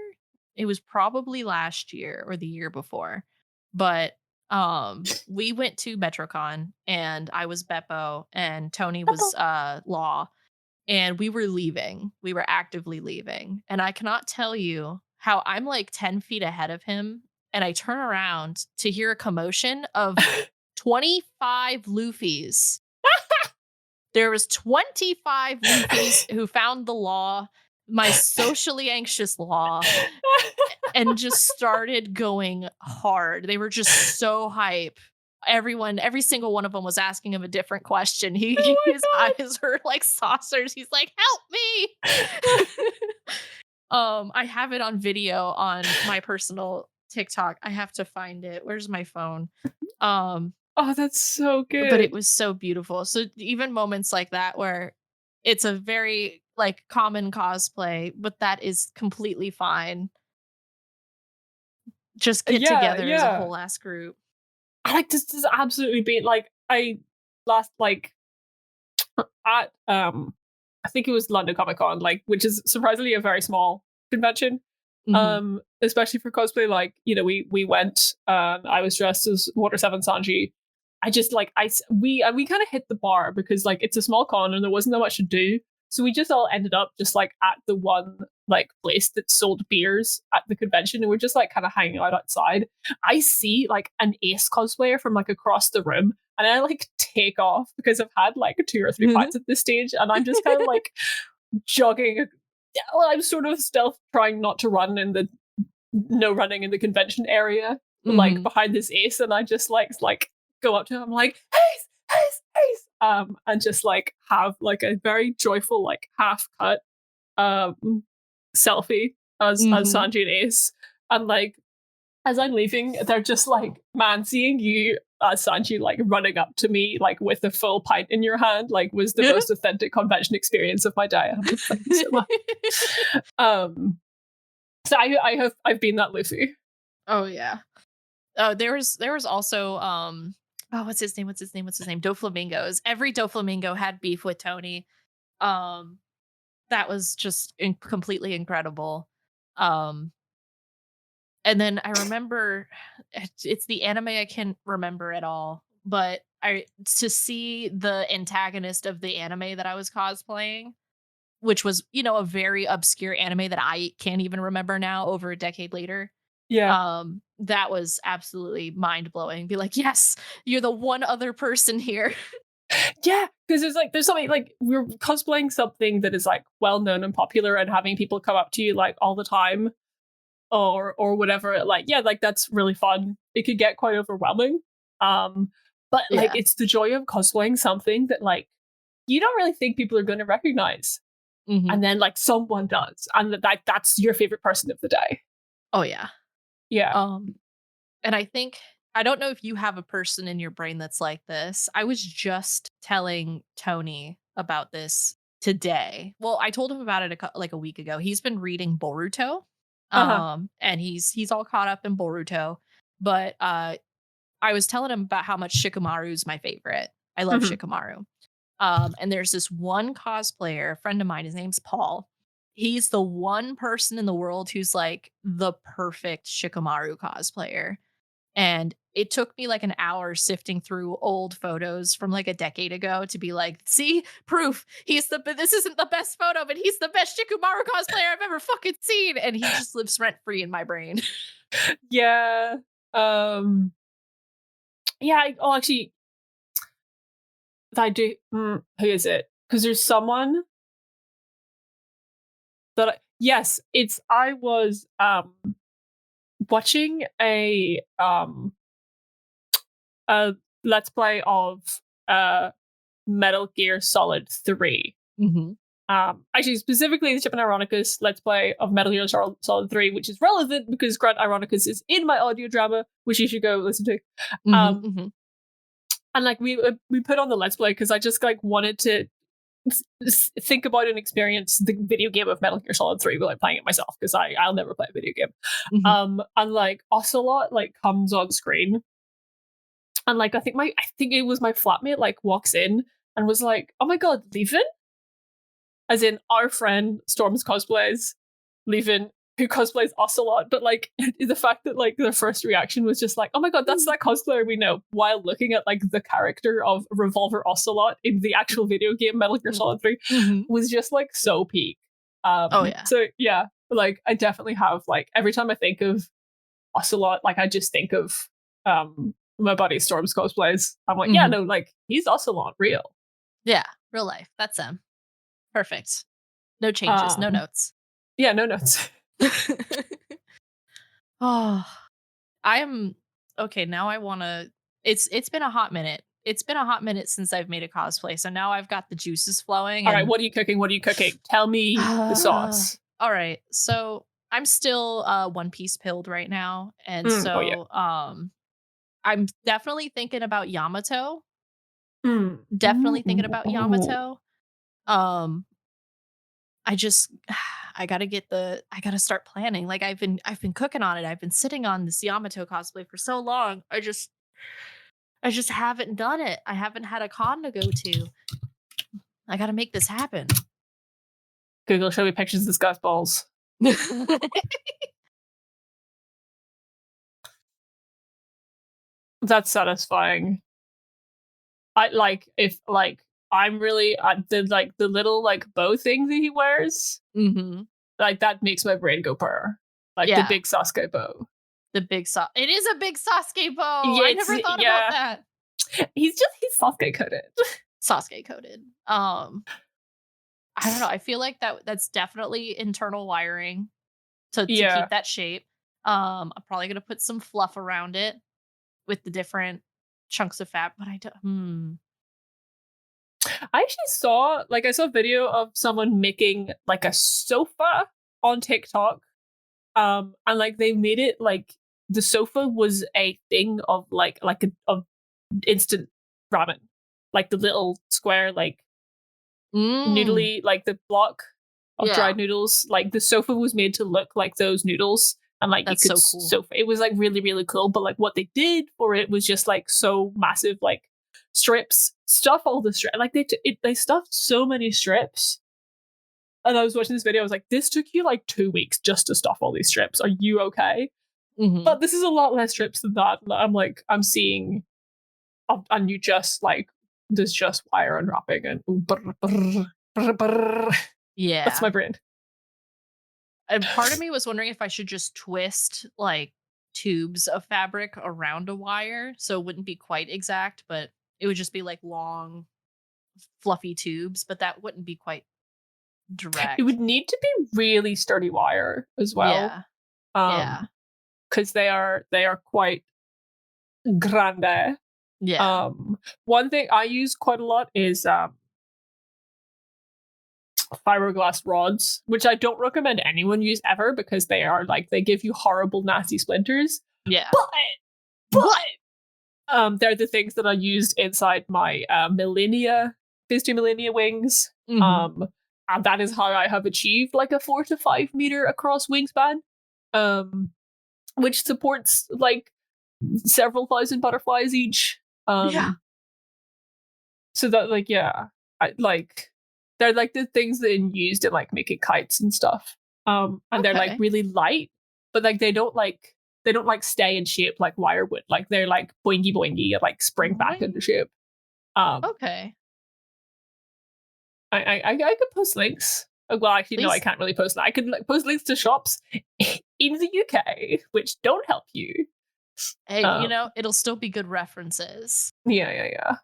It was probably last year or the year before. But we went to MetroCon, and I was Beppo and Tony was Law, and we were leaving. We were actively leaving. And I cannot tell you how I'm like 10 feet ahead of him, and I turn around to hear a commotion of 25 Luffys. There was 25 Luffys who found the Law, my socially anxious Law, and just started going hard. They were just so hype. Every single one of them was asking him a different question. His eyes were like saucers. He's like, help me. I have it on video on my personal TikTok. I have to find it. Where's my phone? Oh, that's so good. But it was so beautiful. So even moments like that where it's a very like common cosplay, but that is completely fine. Just get together as a whole ass group. I like this absolutely be like like at I think it was London Comic Con, like, which is surprisingly a very small convention. Especially for cosplay, like, you know, we went, I was dressed as Water 7 Sanji. I just like we kind of hit the bar because like it's a small con and there wasn't that much to do. So we just all ended up just like at the one like place that sold beers at the convention, and we're just like kind of hanging out outside. I see like an Ace cosplayer from like across the room, and I like take off because I've had like 2 or 3 pints at this stage, and I'm just kind of like jogging. Well, I'm sort of stealth trying not to run in the no running in the convention area, like behind this Ace, and I just like go up to him, I'm like, Ace, Ace, Ace, and just like have like a very joyful like half cut selfie as Sanji and Ace, and like as I'm leaving, they're just like, man, seeing you Sanji like running up to me like with a full pint in your hand like was the most authentic convention experience of my day. I'm like, thank you so much. So I've been that Luffy. Oh yeah. Oh, there was also what's his name? Doflamingos. Every Doflamingo had beef with Tony. That was just completely incredible. And then I remember it's the anime I can't remember at all, but to see the antagonist of the anime that I was cosplaying, which was, you know, a very obscure anime that I can't even remember now over a decade later. Yeah. That was absolutely mind-blowing. Be like, yes, you're the one other person here. Yeah, because there's something like we're cosplaying something that is like well known and popular, and having people come up to you like all the time or whatever, like, yeah, like that's really fun. It could get quite overwhelming. But like it's the joy of cosplaying something that like you don't really think people are going to recognize. And then like someone does, and that's your favorite person of the day. Oh yeah. Yeah. And I think, I don't know if you have a person in your brain that's like this. I was just telling Tony about this today. Well, I told him about it like a week ago. He's been reading Boruto. And he's all caught up in Boruto. But I was telling him about how much Shikamaru is my favorite. I love Shikamaru. And there's this one cosplayer, a friend of mine, his name's Paul. He's the one person in the world who's like the perfect Shikamaru cosplayer. And it took me like an hour sifting through old photos from like a decade ago to be like, see, proof. This isn't the best photo, but he's the best Shikamaru cosplayer I've ever fucking seen. And he just lives rent free in my brain. Yeah. Yeah. Actually, I do. Who is it? Because there's someone that yes, it's. I was watching a let's play of Metal Gear Solid 3. Actually, specifically the Chip and Ironicus Let's Play of Metal Gear Solid 3, which is relevant because Grant Ironicus is in my audio drama, which you should go listen to. And like we put on the Let's Play because I just like wanted to think about and experience the video game of Metal Gear Solid 3 without playing it myself, because I'll never play a video game. And like Ocelot like comes on screen, and like I think it was my flatmate like walks in and was like, "Oh my god, Levin," as in our friend Storm's cosplays Levin, who cosplays Ocelot, but like the fact that like their first reaction was just like, "Oh my god, that's that cosplayer we know," while looking at like the character of Revolver Ocelot in the actual video game Metal Gear Solid 3 was just like so peak. Oh yeah. So yeah, like I definitely have like every time I think of Ocelot, like I just think of my buddy Storm's cosplays. I'm like, yeah, no, like he's Ocelot real. Yeah, real life. That's him. Perfect. No changes, no notes. Yeah, no notes. Oh, I am okay. Now I want to. It's been a hot minute. It's been a hot minute since I've made a cosplay, so now I've got the juices flowing. All right, what are you cooking? Tell me the sauce. All right, so I'm still One Piece pilled right now, and I'm definitely thinking about Yamato. Definitely thinking about Yamato. I gotta start planning. Like I've been cooking on it. I've been sitting on this Yamato cosplay for so long. I just haven't done it. I haven't had a con to go to. I gotta make this happen. Google, show me pictures of discuss balls. That's satisfying. I like if like I'm really the little like bow thing that he wears. Mm-hmm. Like that makes my brain go purr. Like the big Sasuke bow. The big It is a big Sasuke bow. Yeah, I never thought about that. He's Sasuke coded. Sasuke coded. I don't know. I feel like that's definitely internal wiring to keep that shape. I'm probably gonna put some fluff around it with the different chunks of fat, but I don't. I actually saw a video of someone making like a sofa on TikTok. And like they made it like the sofa was a thing of of instant ramen. Like the little square noodly, like the block of dried noodles. Like the sofa was made to look like those noodles. And like that's you could so cool. It was like really, really cool. But like what they did for it was just like so massive, like strips, stuff all the strips. Like they stuffed so many strips. And I was watching this video, I was like, this took you like 2 weeks just to stuff all these strips. Are you okay? Mm-hmm. But this is a lot less strips than that. I'm seeing, and you just like, there's just wire unwrapping and brr, brr, brr, brr. Yeah. That's my brain. And part of me was wondering if I should just twist like tubes of fabric around a wire so it wouldn't be quite exact, but it would just be like long, fluffy tubes, but that wouldn't be quite direct. It would need to be really sturdy wire as well. Yeah. Because they are quite grande. Yeah. One thing I use quite a lot is fiberglass rods, which I don't recommend anyone use ever because they are like they give you horrible, nasty splinters. Yeah. But they're the things that I used inside my Phase 2 Millennia wings. Mm-hmm. And that is how I have achieved like a 4 to 5 meter across wingspan. Which supports like several thousand butterflies each. Yeah. So that I like they're like the things that are used in like making kites and stuff. And they're like really light, but like they don't stay in shape like wire would. Like they're like boingy boingy and like spring back into shape. Okay. I could post links. Well, actually, no, I can't really post that. I could like, post links to shops in the UK, which don't help you. Hey, it'll still be good references. Yeah.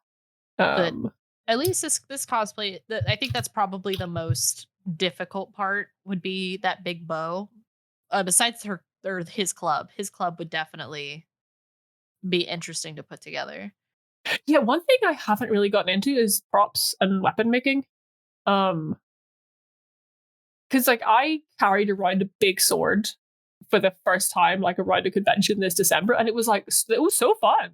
But at least this cosplay, I think that's probably the most difficult part would be that big bow. Besides his club would definitely be interesting to put together. Yeah, one thing I haven't really gotten into is props and weapon making. Because like I carried around a big sword for the first time, like around a convention this December, and it was so fun.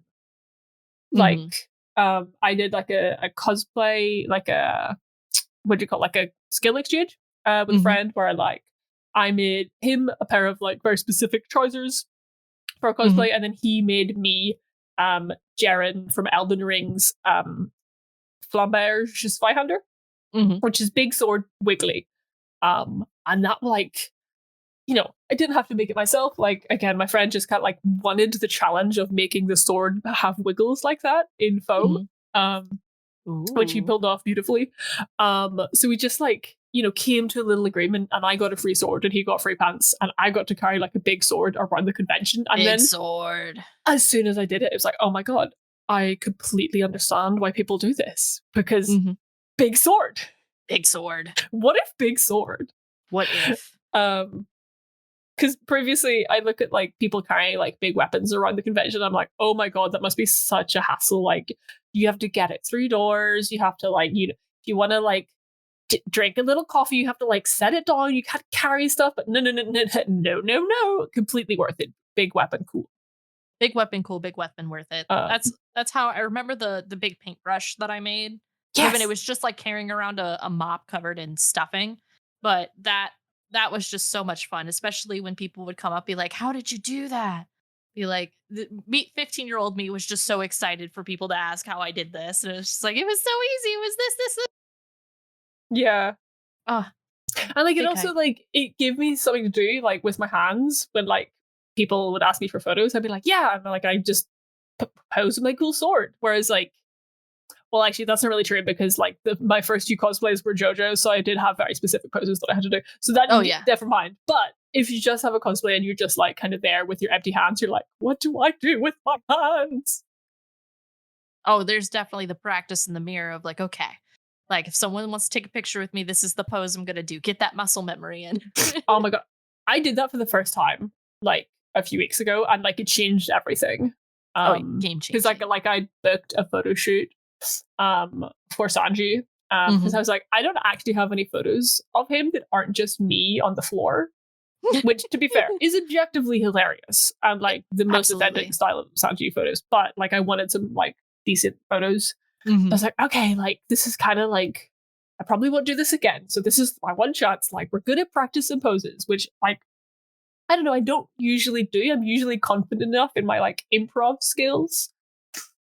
Like, I did like a cosplay, like a what do you call it? Like a skill exchange with a friend where I made him a pair of like very specific trousers for a cosplay, and then he made me Jaren from Elden Ring's Flamberge Zweihander, which is big sword wiggly. And that I didn't have to make it myself. Like, again, my friend just kind of like wanted the challenge of making the sword have wiggles like that in foam, which he pulled off beautifully. So we just came to a little agreement, and I got a free sword and he got free pants, and I got to carry like a big sword around the convention. And then sword. As soon as I did it, it was like, oh my God, I completely understand why people do this, because big sword. Big sword. What if big sword? What if? Because previously I look at like people carrying like big weapons around the convention. I'm like, oh my God, that must be such a hassle. Like you have to get it through doors. You have to if you want to like drink a little coffee, you have to like set it down. You can't carry stuff. But no. Completely worth it. Big weapon, cool. Big weapon, cool. Big weapon, worth it. That's how I remember the big paintbrush that I made. Yes. Even it was just like carrying around a mop covered in stuffing, but that was just so much fun, especially when people would come up, be like, "How did you do that?" Be like, 15-year-old me was just so excited for people to ask how I did this. And it was just like, it was so easy. It was this. Yeah. Oh, And like it also like it gave me something to do like with my hands when like people would ask me for photos. I'd be like, yeah, and like I just pose with my cool sword. Whereas like, well, actually, that's not really true because like my first 2 cosplays were JoJo, so I did have very specific poses that I had to do. So that never mind. But if you just have a cosplay and you're just like kind of there with your empty hands, you're like, what do I do with my hands? Oh, there's definitely the practice in the mirror of like, okay, like if someone wants to take a picture with me, this is the pose I'm gonna do. Get that muscle memory in. Oh my god, I did that for the first time like a few weeks ago, and like it changed everything. Game changer. Because like I booked a photo shoot for Sanji. Because I was like, I don't actually have any photos of him that aren't just me on the floor. Which, to be fair, is objectively hilarious and like the most authentic style of Sanji photos. But like, I wanted some like decent photos. I was like, okay, like this is kind of like I probably won't do this again. So this is my one chance. Like we're good at practice and poses, which like I don't know, I don't usually do. I'm usually confident enough in my like improv skills,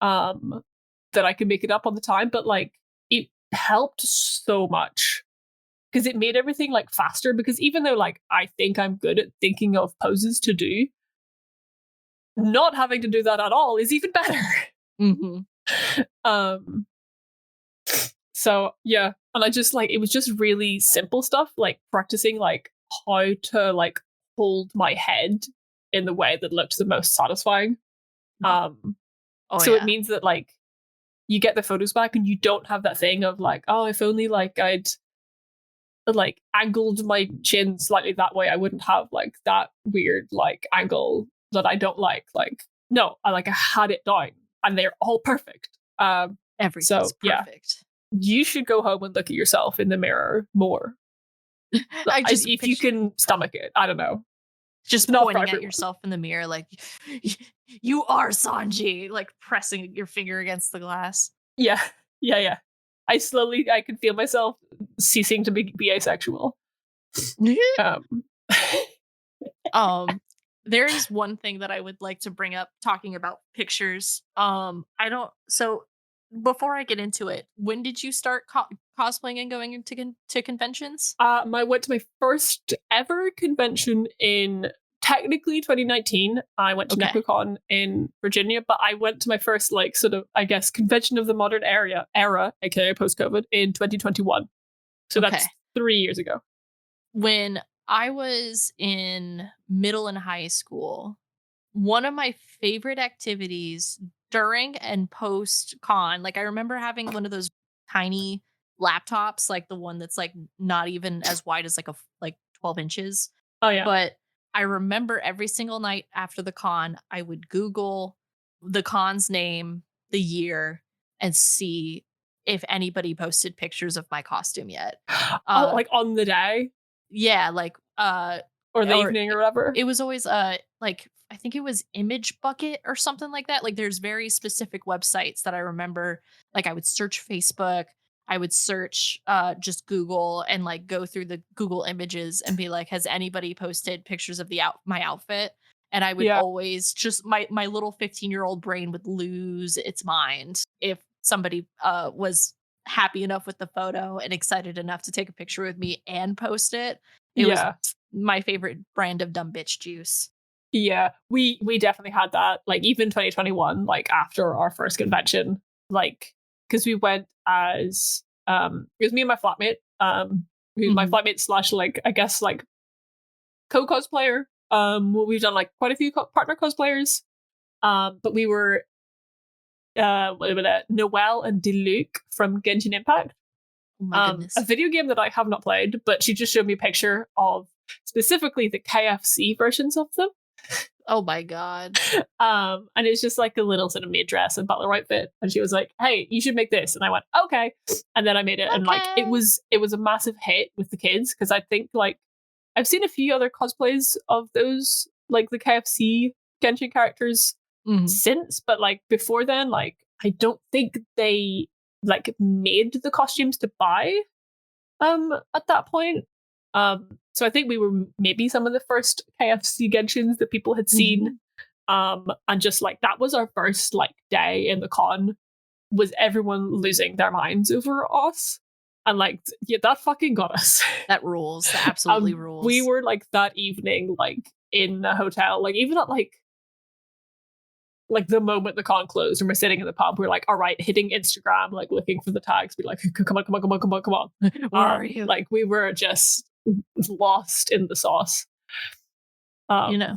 that I can make it up on the time. But like it helped so much. Because it made everything like faster. Because even though like I think I'm good at thinking of poses to do, not having to do that at all is even better. So yeah, and I just like it was just really simple stuff like practicing like how to like hold my head in the way that looked the most satisfying. It means that like you get the photos back and you don't have that thing of like, oh, if only like I'd like angled my chin slightly that way, I wouldn't have like that weird like angle that I don't like. Like, no, I had it down and they're all perfect. Everything's perfect. Yeah, you should go home and look at yourself in the mirror more. If you can stomach it, I don't know. Just not pointing at yourself in the mirror like you are Sanji, like pressing your finger against the glass. Yeah. I could feel myself ceasing to be asexual. There is one thing that I would like to bring up talking about pictures. So before I get into it, when did you start cosplaying and going to conventions? I went to my first ever convention in technically 2019. I went to NecoCon in Virginia, but I went to my first like sort of I guess convention of the modern era, aka post-COVID, in 2021. So that's 3 years ago. When I was in middle and high school, one of my favorite activities during and post con, like I remember having one of those tiny laptops, like the one that's like not even as wide as like 12 inches. Oh yeah. But I remember every single night after the con, I would Google the con's name, the year, and see if anybody posted pictures of my costume yet. Like on the day? Yeah, like or the evening or whatever. It was always like I think it was Image Bucket or something like that. Like there's very specific websites that I remember. Like I would search Facebook, I would search just Google and like go through the Google images and be like, has anybody posted pictures of my outfit? And I would always just my little 15-year-old brain would lose its mind if somebody was happy enough with the photo and excited enough to take a picture with me and post it. It was my favorite brand of dumb bitch juice. Yeah, we definitely had that. Like even 2021, like after our first convention, like because we went as it was me and my flatmate, who's my flatmate slash like I guess like co-cosplayer. We've done like quite a few partner cosplayers, but we were Noelle and Diluc from Genshin Impact. Oh my goodness. A video game that I have not played, but she just showed me a picture of specifically the KFC versions of them. Oh my god. And it's just like a little sort of maid dress and butler outfit. And she was like, hey, you should make this. And I went, okay. And then I made it. And like it was a massive hit with the kids because I think like I've seen a few other cosplays of those like the KFC Genshin characters since, but like before then, like I don't think they like made the costumes to buy at that point. So I think we were maybe some of the first KFC Genshins that people had seen. And just like that was our first like day in the con, was everyone losing their minds over us. And like, yeah, that fucking got us. That rules. That absolutely rules. We were like that evening, like in the hotel, like even at like the moment the con closed and we're sitting in the pub, we're like, all right, hitting Instagram, like looking for the tags, be like, come on. Where are you? Like we were just lost in the sauce. You know,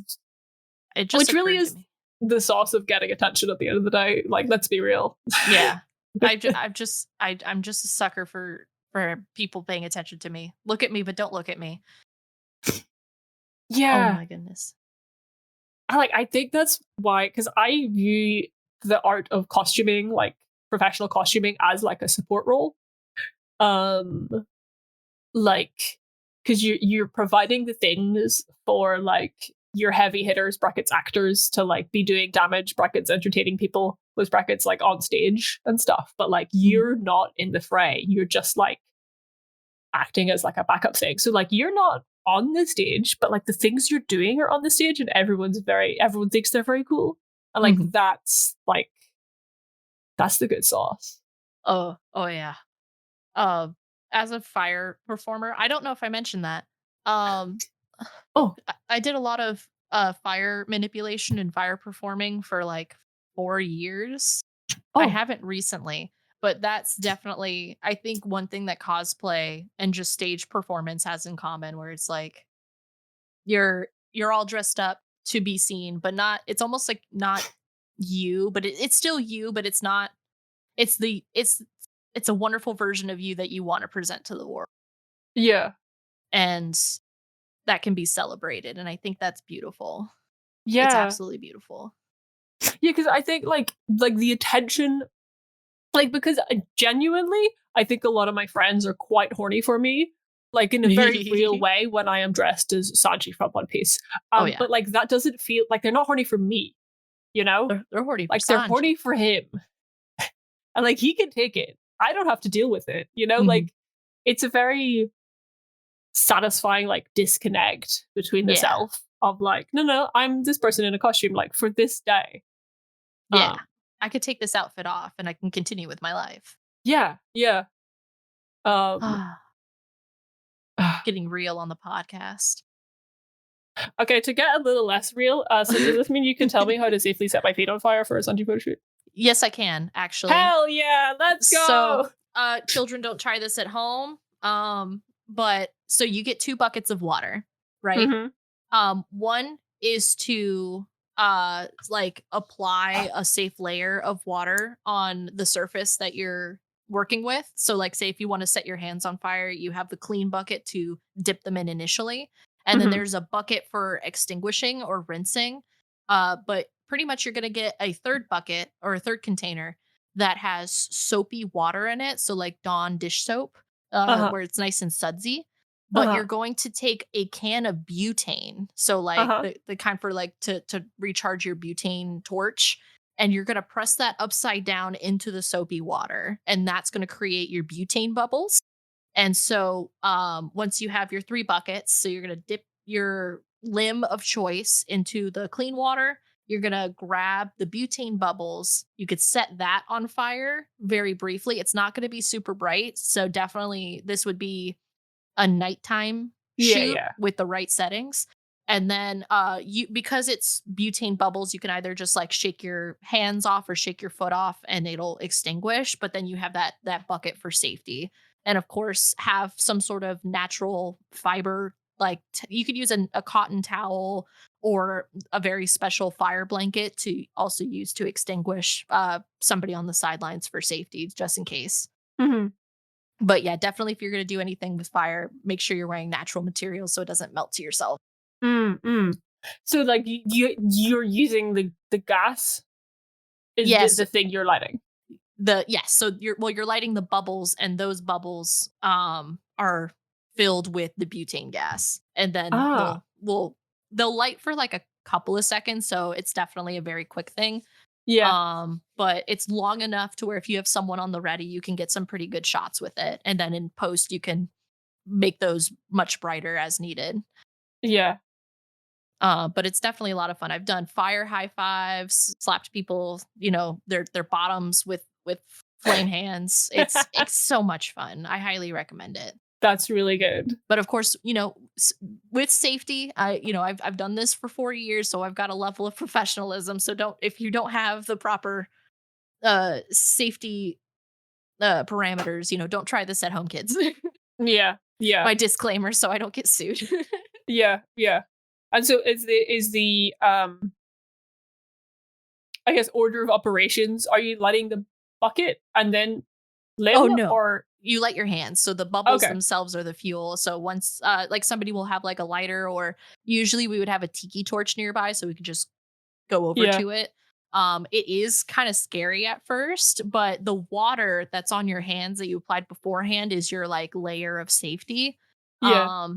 it just which really occurred is to me. the sauce of getting attention at the end of the day. Like, let's be real. Yeah. I'm just a sucker for people paying attention to me. Look at me, but don't look at me. Yeah. Oh my goodness. I think that's why, because I view the art of costuming, like professional costuming, as like a support role. Like, because you're providing the things for like your heavy hitters, brackets actors, to like be doing damage, brackets entertaining people, with brackets like on stage and stuff. But like you're not in the fray. You're just like acting as like a backup thing. So like you're not on the stage, but like the things you're doing are on the stage, and everyone thinks they're very cool. And like that's the good sauce. Oh yeah. As a fire performer, I don't know if I mentioned that. I did a lot of fire manipulation and fire performing for like 4 years. I haven't recently, but that's definitely, I think, one thing that cosplay and just stage performance has in common, where it's like you're all dressed up to be seen, but not, it's almost like not you, but it's still you, but it's not, it's a wonderful version of you that you want to present to the world. Yeah. And that can be celebrated, and I think that's beautiful. Yeah. It's absolutely beautiful. Yeah, because I think like the attention, like, because genuinely, I think a lot of my friends are quite horny for me, like in a very real way, when I am dressed as Sanji from One Piece. But like that doesn't feel like they're not horny for me, you know? They're horny for like Sanji. They're horny for him, and like he can take it. I don't have to deal with it, you know? Like it's a very satisfying like disconnect between the self of like, no, I'm this person in a costume like for this day. Yeah. I could take this outfit off and I can continue with my life. Yeah. Getting real on the podcast. Okay, to get a little less real, so does this mean you can tell me how to safely set my feet on fire for a Sanji photo shoot? Yes, I can, actually. Hell yeah, let's go! So, children, don't try this at home. But so you get 2 buckets of water, right? One is to like apply a safe layer of water on the surface that you're working with. So like, say if you want to set your hands on fire, you have the clean bucket to dip them in initially. And then there's a bucket for extinguishing or rinsing. But pretty much you're going to get a third bucket or a third container that has soapy water in it. So like Dawn dish soap, where it's nice and sudsy. But you're going to take a can of butane. So like the kind for like to recharge your butane torch. And you're going to press that upside down into the soapy water. And that's going to create your butane bubbles. And so once you have your 3 buckets, so you're going to dip your limb of choice into the clean water. You're going to grab the butane bubbles. You could set that on fire very briefly. It's not going to be super bright. So definitely this would be a nighttime shoot with the right settings. And then because it's butane bubbles, you can either just like shake your hands off or shake your foot off and it'll extinguish. But then you have that bucket for safety. And of course, have some sort of natural fiber, like you could use a cotton towel or a very special fire blanket to also use to extinguish somebody on the sidelines for safety, just in case. But yeah, definitely if you're going to do anything with fire, make sure you're wearing natural materials so it doesn't melt to yourself. So like you're using the gas is the thing you're lighting. So you're lighting the bubbles, and those bubbles are filled with the butane gas, and then they'll light for like a couple of seconds, so it's definitely a very quick thing. But it's long enough to where if you have someone on the ready, you can get some pretty good shots with it, and then in post you can make those much brighter as needed. But it's definitely a lot of fun. I've done fire high fives, slapped people, their bottoms with flame hands. It's so much fun. I highly recommend it. That's really good. But of course, with safety, I've done this for 4 years, so I've got a level of professionalism. So if you don't have the proper safety parameters, don't try this at home, kids. Yeah. My disclaimer, so I don't get sued. Yeah. And so is the I guess order of operations, are you lighting the bucket and then lit? Oh no. Or you light your hands. So the bubbles themselves are the fuel. So once like somebody will have like a lighter, or usually we would have a tiki torch nearby so we could just go over to it. It is kind of scary at first, but the water that's on your hands that you applied beforehand is your like layer of safety. Yeah.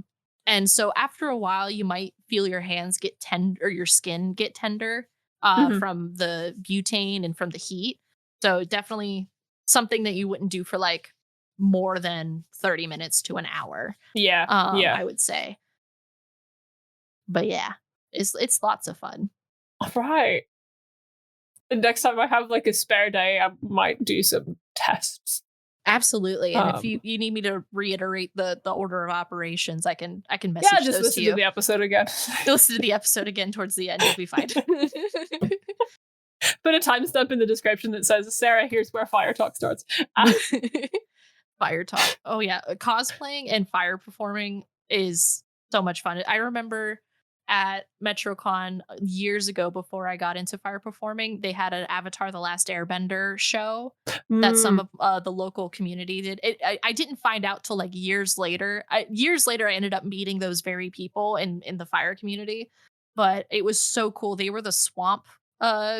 And so after a while you might feel your hands get tender, or your skin get tender from the butane and from the heat. So definitely something that you wouldn't do for like more than 30 minutes to an hour. Yeah. I would say. But yeah, it's lots of fun. All right. The next time I have like a spare day, I might do some tests. Absolutely. And if you need me to reiterate the order of operations, I can message just those listen to you. To the episode again. Listen to the episode again towards the end. You'll be fine. Put a timestamp in the description that says, Sarah, here's where Fire Talk starts. Fire Talk. Oh yeah. Cosplaying and fire performing is so much fun. I remember at MetroCon years ago, before I got into fire performing, they had an Avatar: The Last Airbender show that some of the local community did. I didn't find out till like years later. I ended up meeting those very people in the fire community, but it was so cool. They were the swamp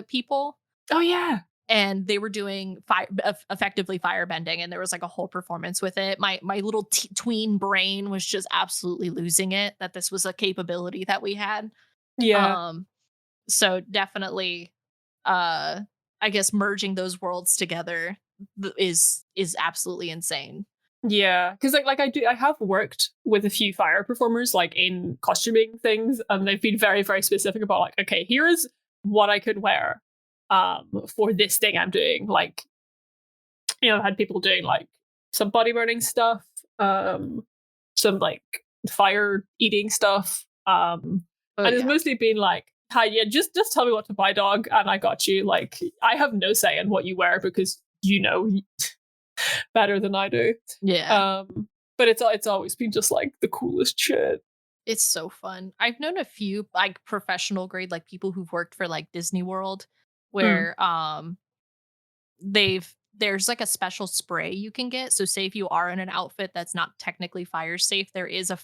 people. Oh yeah. And they were doing effectively firebending, and there was like a whole performance with it. My little tween brain was just absolutely losing it that this was a capability that we had. Yeah. So definitely, I guess merging those worlds together is absolutely insane. Yeah, because I have worked with a few fire performers like in costuming things, and they've been very, very specific about like, okay, here's what I could wear for this thing I'm doing. Like, I've had people doing like some body burning stuff, some like fire eating stuff, and it's mostly been like, hi, yeah, just tell me what to buy, dog, and I got you. Like, I have no say in what you wear because you know better than I do. Yeah. But it's always been just like the coolest shit. It's so fun. I've known a few like professional grade, like people who've worked for like Disney World, where there's like a special spray you can get. So say if you are in an outfit that's not technically fire safe, there is a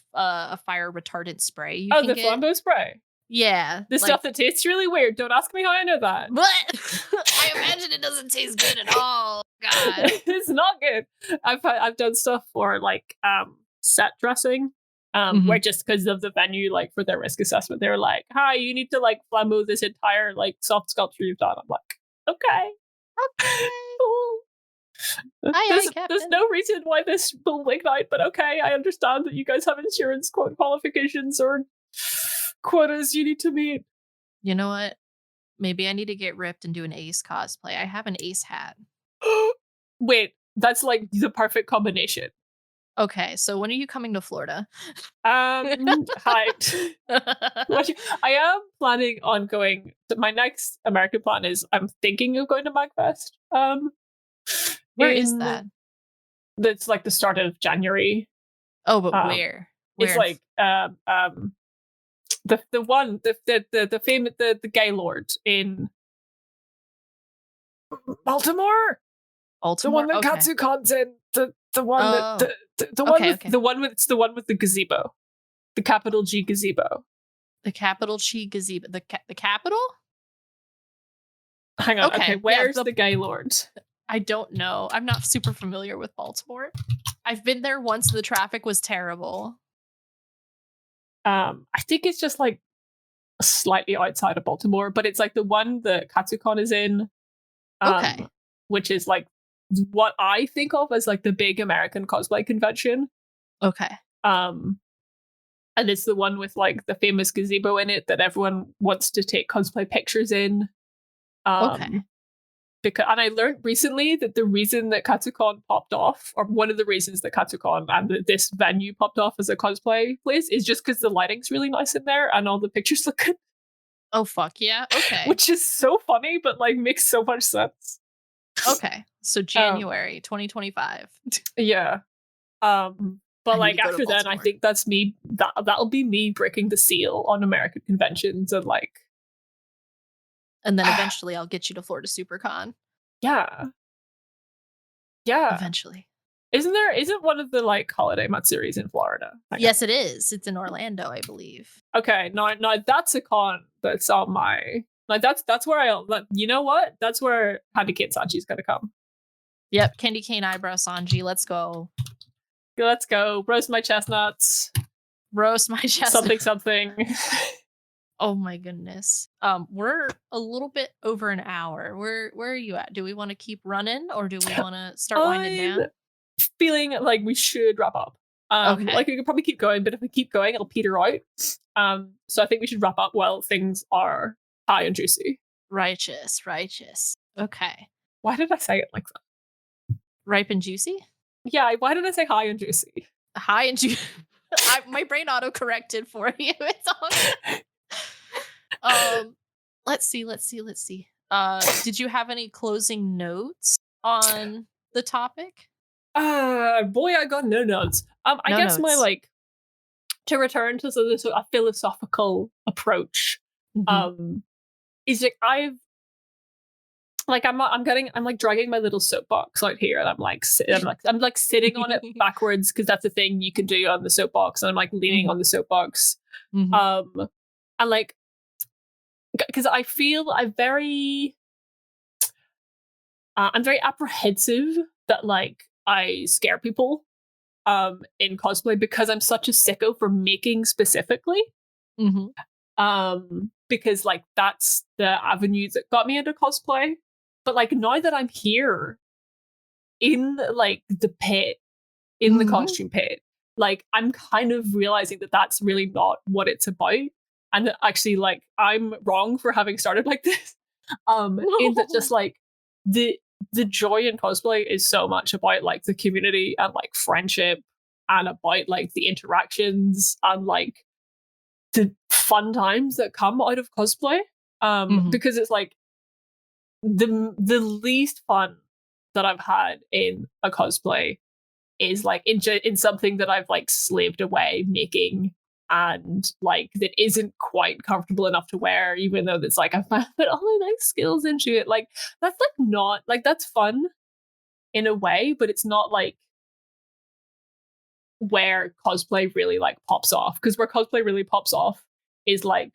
fire retardant spray you can get. Flambeau spray. Yeah. The stuff that tastes really weird. Don't ask me how I know that. But I imagine it doesn't taste good at all. God. It's not good. I've done stuff for like set dressing. Where just because of the venue, like for their risk assessment, they were like, hi, you need to like flambeau this entire like soft sculpture you've done. I'm like, okay. Cool. There's no reason why this will ignite, but okay, I understand that you guys have insurance qualifications or quotas you need to meet. You know what? Maybe I need to get ripped and do an Ace cosplay. I have an Ace hat. Wait, that's like the perfect combination. Okay, so when are you coming to Florida? Hyped. I am planning on going. My next American plan is I'm thinking of going to MagFest. Where is that? That's like the start of January. Oh, but where? It's like the one the famous the Gaylord in Baltimore. The one that Katsucon's in. The one that the one with the gazebo, the capital G gazebo. The capital G gazebo. The capital. Hang on. Okay, where's the Gaylord? I don't know. I'm not super familiar with Baltimore. I've been there once. The traffic was terrible. I think it's just like slightly outside of Baltimore, but it's like the one that Katsucon is in. Which is like what I think of as like the big American cosplay convention. Okay. And And it's the one with like the famous gazebo in it that everyone wants to take cosplay pictures in. Okay. And I learned recently that the reason that Katsucon popped off, or one of the reasons that Katsucon and this venue popped off as a cosplay place, is just because the lighting's really nice in there and all the pictures look good. Oh, fuck yeah. Okay. Which is so funny, but like makes so much sense. Okay. So January 2025. Yeah. But like after then, I think that's me. That'll be me breaking the seal on American conventions and like. And then eventually I'll get you to Florida SuperCon. Yeah. Eventually. Isn't one of the like holiday Matsuris in Florida? Yes, it is. It's in Orlando, I believe. Okay, no, that's a con that's on my like that's where you know what? That's where Candy Cane Sanji's gonna come. Yep, Candy Cane Eyebrow Sanji, let's go. Let's go. Roast my chestnuts. Roast my chestnuts. Something. Oh my goodness. We're a little bit over an hour. Where are you at? Do we want to keep running or do we want to start winding down? Feeling like we should wrap up. Okay. Like we could probably keep going, but if we keep going, it'll peter out. So I think we should wrap up while things are high and juicy. Righteous. Okay. Why did I say it like that? Ripe and juicy? Yeah, why did I say high and juicy? High and juicy. My brain auto-corrected for you. It's all let's see. Did you have any closing notes on the topic? Boy, I got no notes. I guess my like to return to sort of a philosophical approach. Is like I'm like dragging my little soapbox out here, and I'm like sitting on it backwards because that's a thing you can do on the soapbox, and I'm like leaning on the soapbox, and like because I feel I'm very apprehensive that like I scare people in cosplay because I'm such a sicko for making specifically. Because like that's the avenue that got me into cosplay. But like now that I'm here in like the pit, in the costume pit, like I'm kind of realizing that that's really not what it's about. And that actually like I'm wrong for having started like this. In that just like the joy in cosplay is so much about like the community and like friendship and about like the interactions and like the fun times that come out of cosplay. Because it's like the least fun that I've had in a cosplay is like in something that I've like slaved away making and like that isn't quite comfortable enough to wear, even though that's like I've put all my like skills into it. Like that's like not like that's fun in a way, but it's not like where cosplay really like pops off. Because where cosplay really pops off is like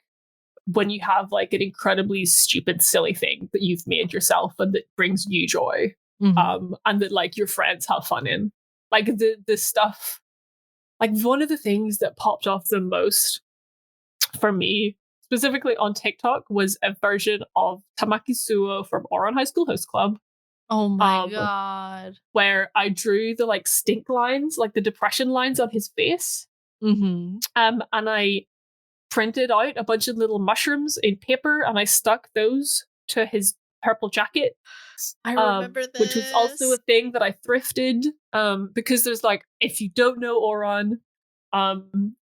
when you have like an incredibly stupid, silly thing that you've made yourself and that brings you joy, and that like your friends have fun in. Like the stuff. Like one of the things that popped off the most for me, specifically on TikTok, was a version of Tamaki Suo from Ouran High School Host Club. Oh my god. Where I drew the like stink lines, like the depression lines on his face. And I printed out a bunch of little mushrooms in paper and I stuck those to his purple jacket. I remember this. Which was also a thing that I thrifted. Because there's like, if you don't know Ouran,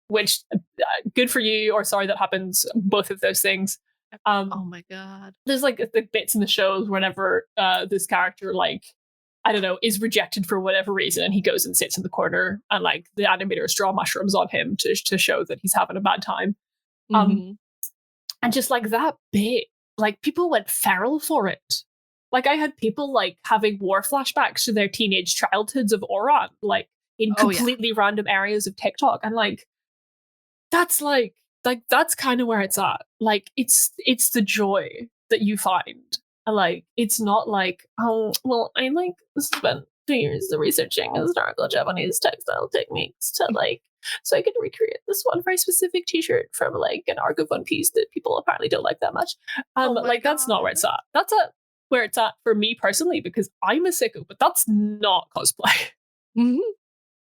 which good for you, or sorry that happens, both of those things. Oh my god. There's like the bits in the shows whenever this character like I don't know is rejected for whatever reason and he goes and sits in the corner and like the animators draw mushrooms on him to show that he's having a bad time. And just like that bit, like people went feral for it. Like I had people like having war flashbacks to their teenage childhoods of Ouran, like in completely random areas of TikTok, and like that's that's kind of where it's at. Like it's the joy that you find. Like it's not like, oh well, I like spent 2 years researching historical Japanese textile techniques to like so I could recreate this one very specific t-shirt from like an arc of One Piece that people apparently don't like that much. Like that's not where it's at. That's where it's at for me personally because I'm a sicko, but that's not cosplay.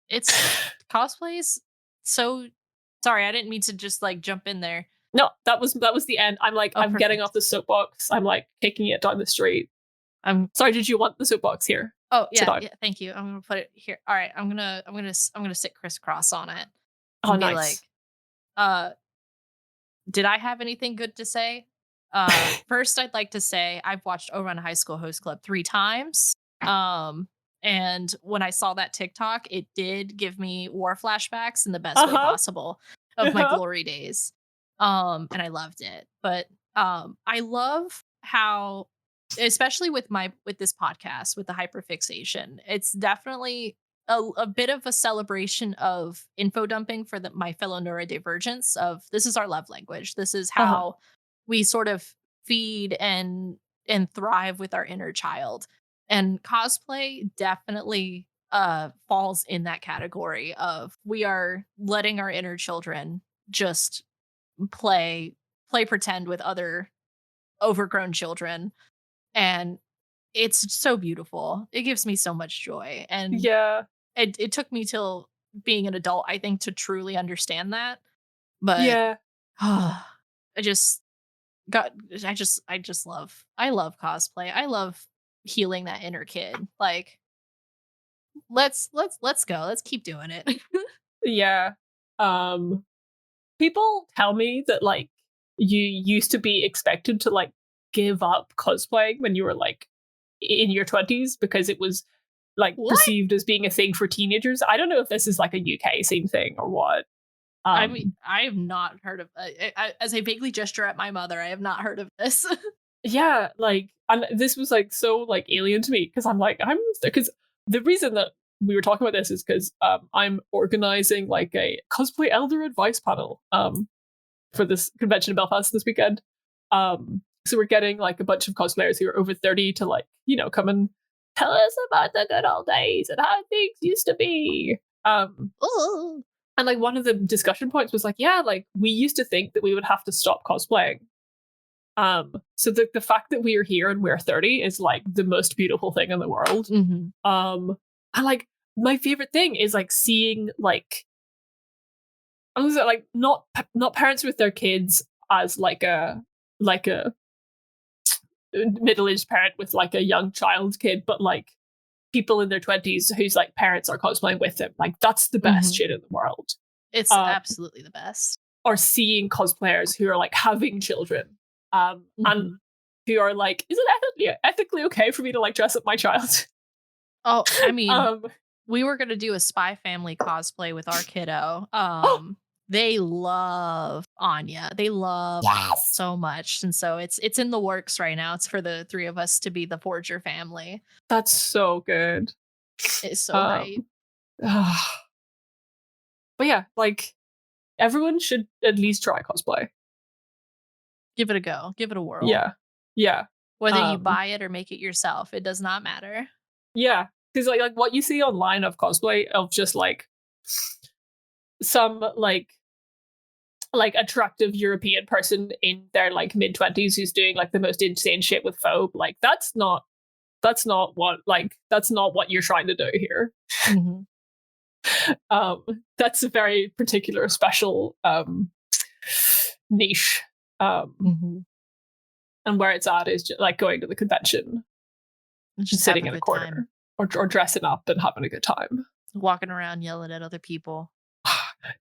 It's cosplay is so Sorry, I didn't mean to just like jump in there. No, that was the end. I'm like, I'm getting perfect. off the soapbox. I'm like kicking it down the street. I'm sorry. Did you want the soapbox here? Oh yeah, thank you. I'm gonna put it here. All right, I'm gonna sit crisscross on it Oh, and be nice. like, did I have anything good to say? First, I'd like to say I've watched Overrun High School Host Club 3 times. And when I saw that TikTok, it did give me war flashbacks in the best way possible of my glory days. And I loved it. But I love how, especially with this podcast, with the hyperfixation, it's definitely a bit of a celebration of info dumping for my fellow neurodivergents. Of this is our love language. This is how we sort of feed and thrive with our inner child. And cosplay definitely falls in that category of we are letting our inner children just play pretend with other overgrown children, and it's so beautiful. It gives me so much joy, and yeah, it took me till being an adult, I think, to truly understand that. But yeah, I just I love cosplay. I love healing that inner kid. Like let's go. Let's keep doing it. yeah. People tell me that like you used to be expected to like give up cosplaying when you were like in your 20s because it was like perceived as being a thing for teenagers. I don't know if this is like a UK scene thing or what. I mean, I have not heard of as a vaguely gesture at my mother. I have not heard of this. Yeah, like, and this was like so like alien to me because because the reason that we were talking about this is because I'm organizing like a cosplay elder advice panel for this convention in Belfast this weekend. So we're getting like a bunch of cosplayers who are over 30 to like, you know, come and tell us about the good old days and how things used to be. And like one of the discussion points was like, yeah, like we used to think that we would have to stop cosplaying. So the fact that we are here and we're 30 is like the most beautiful thing in the world. Mm-hmm. And like my favorite thing is like seeing like I was like not parents with their kids as like a middle-aged parent with like a young child kid, but like people in their 20s whose like parents are cosplaying with them. Like that's the best shit in the world. It's absolutely the best. Or seeing cosplayers who are like having children, and who are like, is it ethically okay for me to like dress up my child? Oh, I mean, we were gonna do a Spy Family cosplay with our kiddo. They love Anya. They love so much, and so it's in the works right now. It's for the three of us to be the Forger family. That's so good. It's so great. But yeah, like everyone should at least try cosplay. Give it a go. Give it a whirl. Yeah. Whether you buy it or make it yourself, it does not matter. Yeah, because like what you see online of cosplay of just like some like attractive European person in their like mid-20s who's doing like the most insane shit with phobe, like that's not what you're trying to do here. That's a very particular special niche. And where it's at is just like going to the convention, just sitting in a corner or dressing up and having a good time, walking around yelling at other people.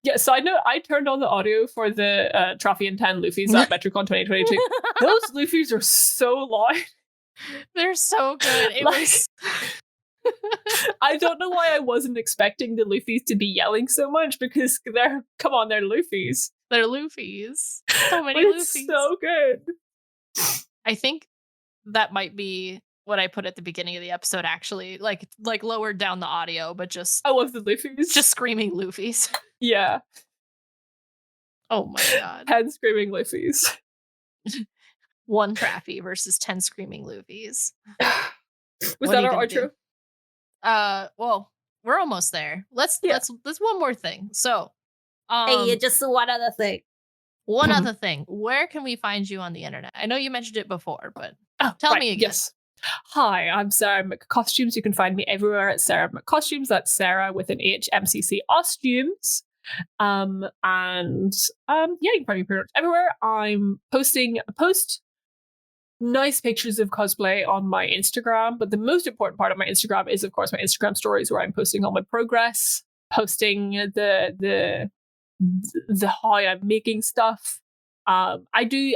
Yeah, so I know I turned on the audio for the Traffy and 10 Luffy's at MetroCon 2022. Those Luffy's are so loud. They're so good. It was... I don't know why I wasn't expecting the Luffy's to be yelling so much because they're Luffy's. They're Luffy's. So many Luffy's. So good. I think that might be what I put at the beginning of the episode, actually. Like lowered down the audio, but just... Oh, of the Luffy's? Just screaming Luffy's. Yeah. Oh my god. 10 screaming Luffy's. 1 Traffy versus 10 screaming Luffy's. Was that our outro? Well, we're almost there. Let's one more thing. So, hey, just one other thing. One other thing. Where can we find you on the internet? I know you mentioned it before, but tell me again. Yes. Hi, I'm Sarah McCostumes. You can find me everywhere at Sarah McCostumes. That's Sarah with an H, MCC Costumes. And yeah, you can find me pretty much everywhere. I'm post nice pictures of cosplay on my Instagram, but the most important part of my Instagram is, of course, my Instagram stories, where I'm posting all my progress, posting the how I'm making stuff. I do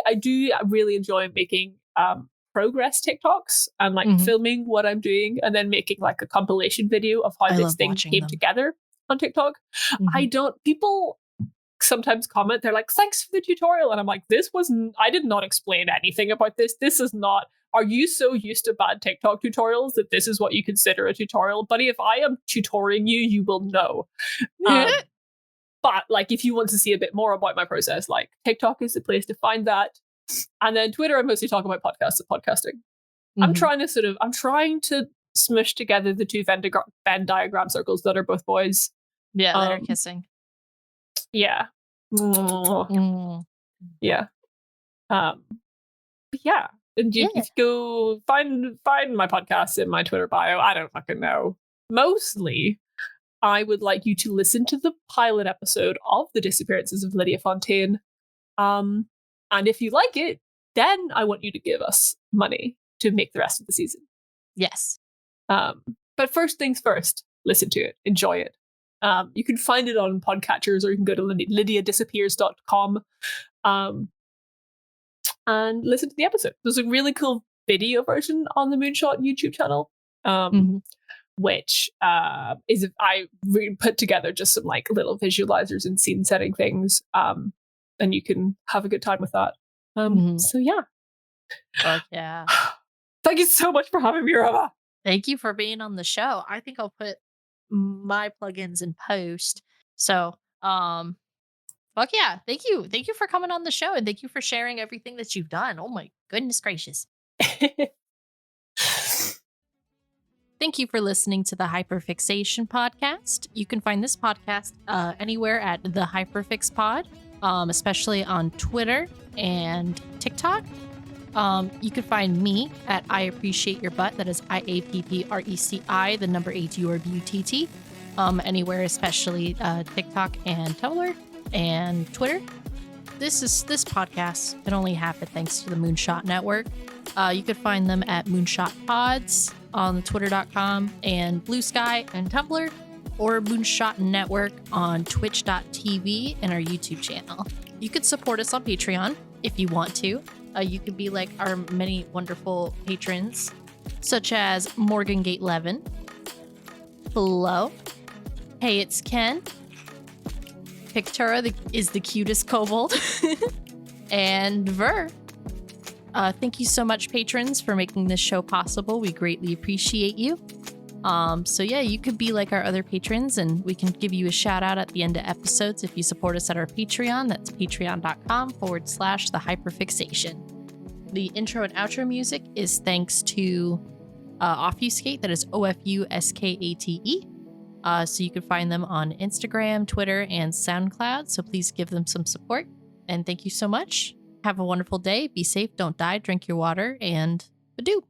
really enjoy making progress TikToks and like filming what I'm doing and then making like a compilation video of how this thing came together on TikTok. People sometimes comment, they're like, thanks for the tutorial, and I'm like, I did not explain anything about this. This is not, are you so used to bad TikTok tutorials that this is what you consider a tutorial? Buddy, if I am tutoring you, you will know. But like, if you want to see a bit more about my process, like TikTok is the place to find that. And then Twitter, I mostly talk about podcasts and podcasting. I'm trying to smush together the two Venn diagram circles that are both boys. Yeah, that are kissing. Yeah. Yeah. But yeah. And you go find my podcast in my Twitter bio. I don't fucking know. Mostly, I would like you to listen to the pilot episode of The Disappearances of Lydia Fontaine. And if you like it, then I want you to give us money to make the rest of the season. Yes. But first things first, listen to it. Enjoy it. You can find it on podcatchers, or you can go to lydiadisappears.com and listen to the episode. There's a really cool video version on the Moonshot YouTube channel, which is, I put together just some like little visualizers and scene setting things, and you can have a good time with that. So yeah. Fuck yeah. Thank you so much for having me, Roma. Thank you for being on the show. I think I'll put my plugins in post. So, fuck yeah. Thank you. Thank you for coming on the show, and thank you for sharing everything that you've done. Oh my goodness gracious. Thank you for listening to the Hyperfixation podcast. You can find this podcast anywhere at the Hyperfix Pod, especially on Twitter and TikTok. You can find me at I Appreciate Your Butt. That is IAPPRECI, the number 8 URBUTT. Anywhere, especially TikTok and Tumblr and Twitter. This podcast can only happen thanks to the Moonshot Network. You could find them at Moonshot Pods on the Twitter.com and Blue Sky and Tumblr, or Moonshot Network on Twitch.tv and our YouTube channel. You could support us on Patreon if you want to. You could be like our many wonderful patrons, such as Morgan Gate Levin, Hello, Hey It's Ken, Pictura is the cutest kobold, and Ver. Thank you so much, patrons, for making this show possible. We greatly appreciate you. So yeah, you could be like our other patrons, and we can give you a shout out at the end of episodes if you support us at our Patreon. That's patreon.com/the Hyperfixation. The intro and outro music is thanks to Offuscate. That is OFUSKATE. So you can find them on Instagram, Twitter, and SoundCloud. So please give them some support. And thank you so much. Have a wonderful day. Be safe. Don't die. Drink your water. And adieu.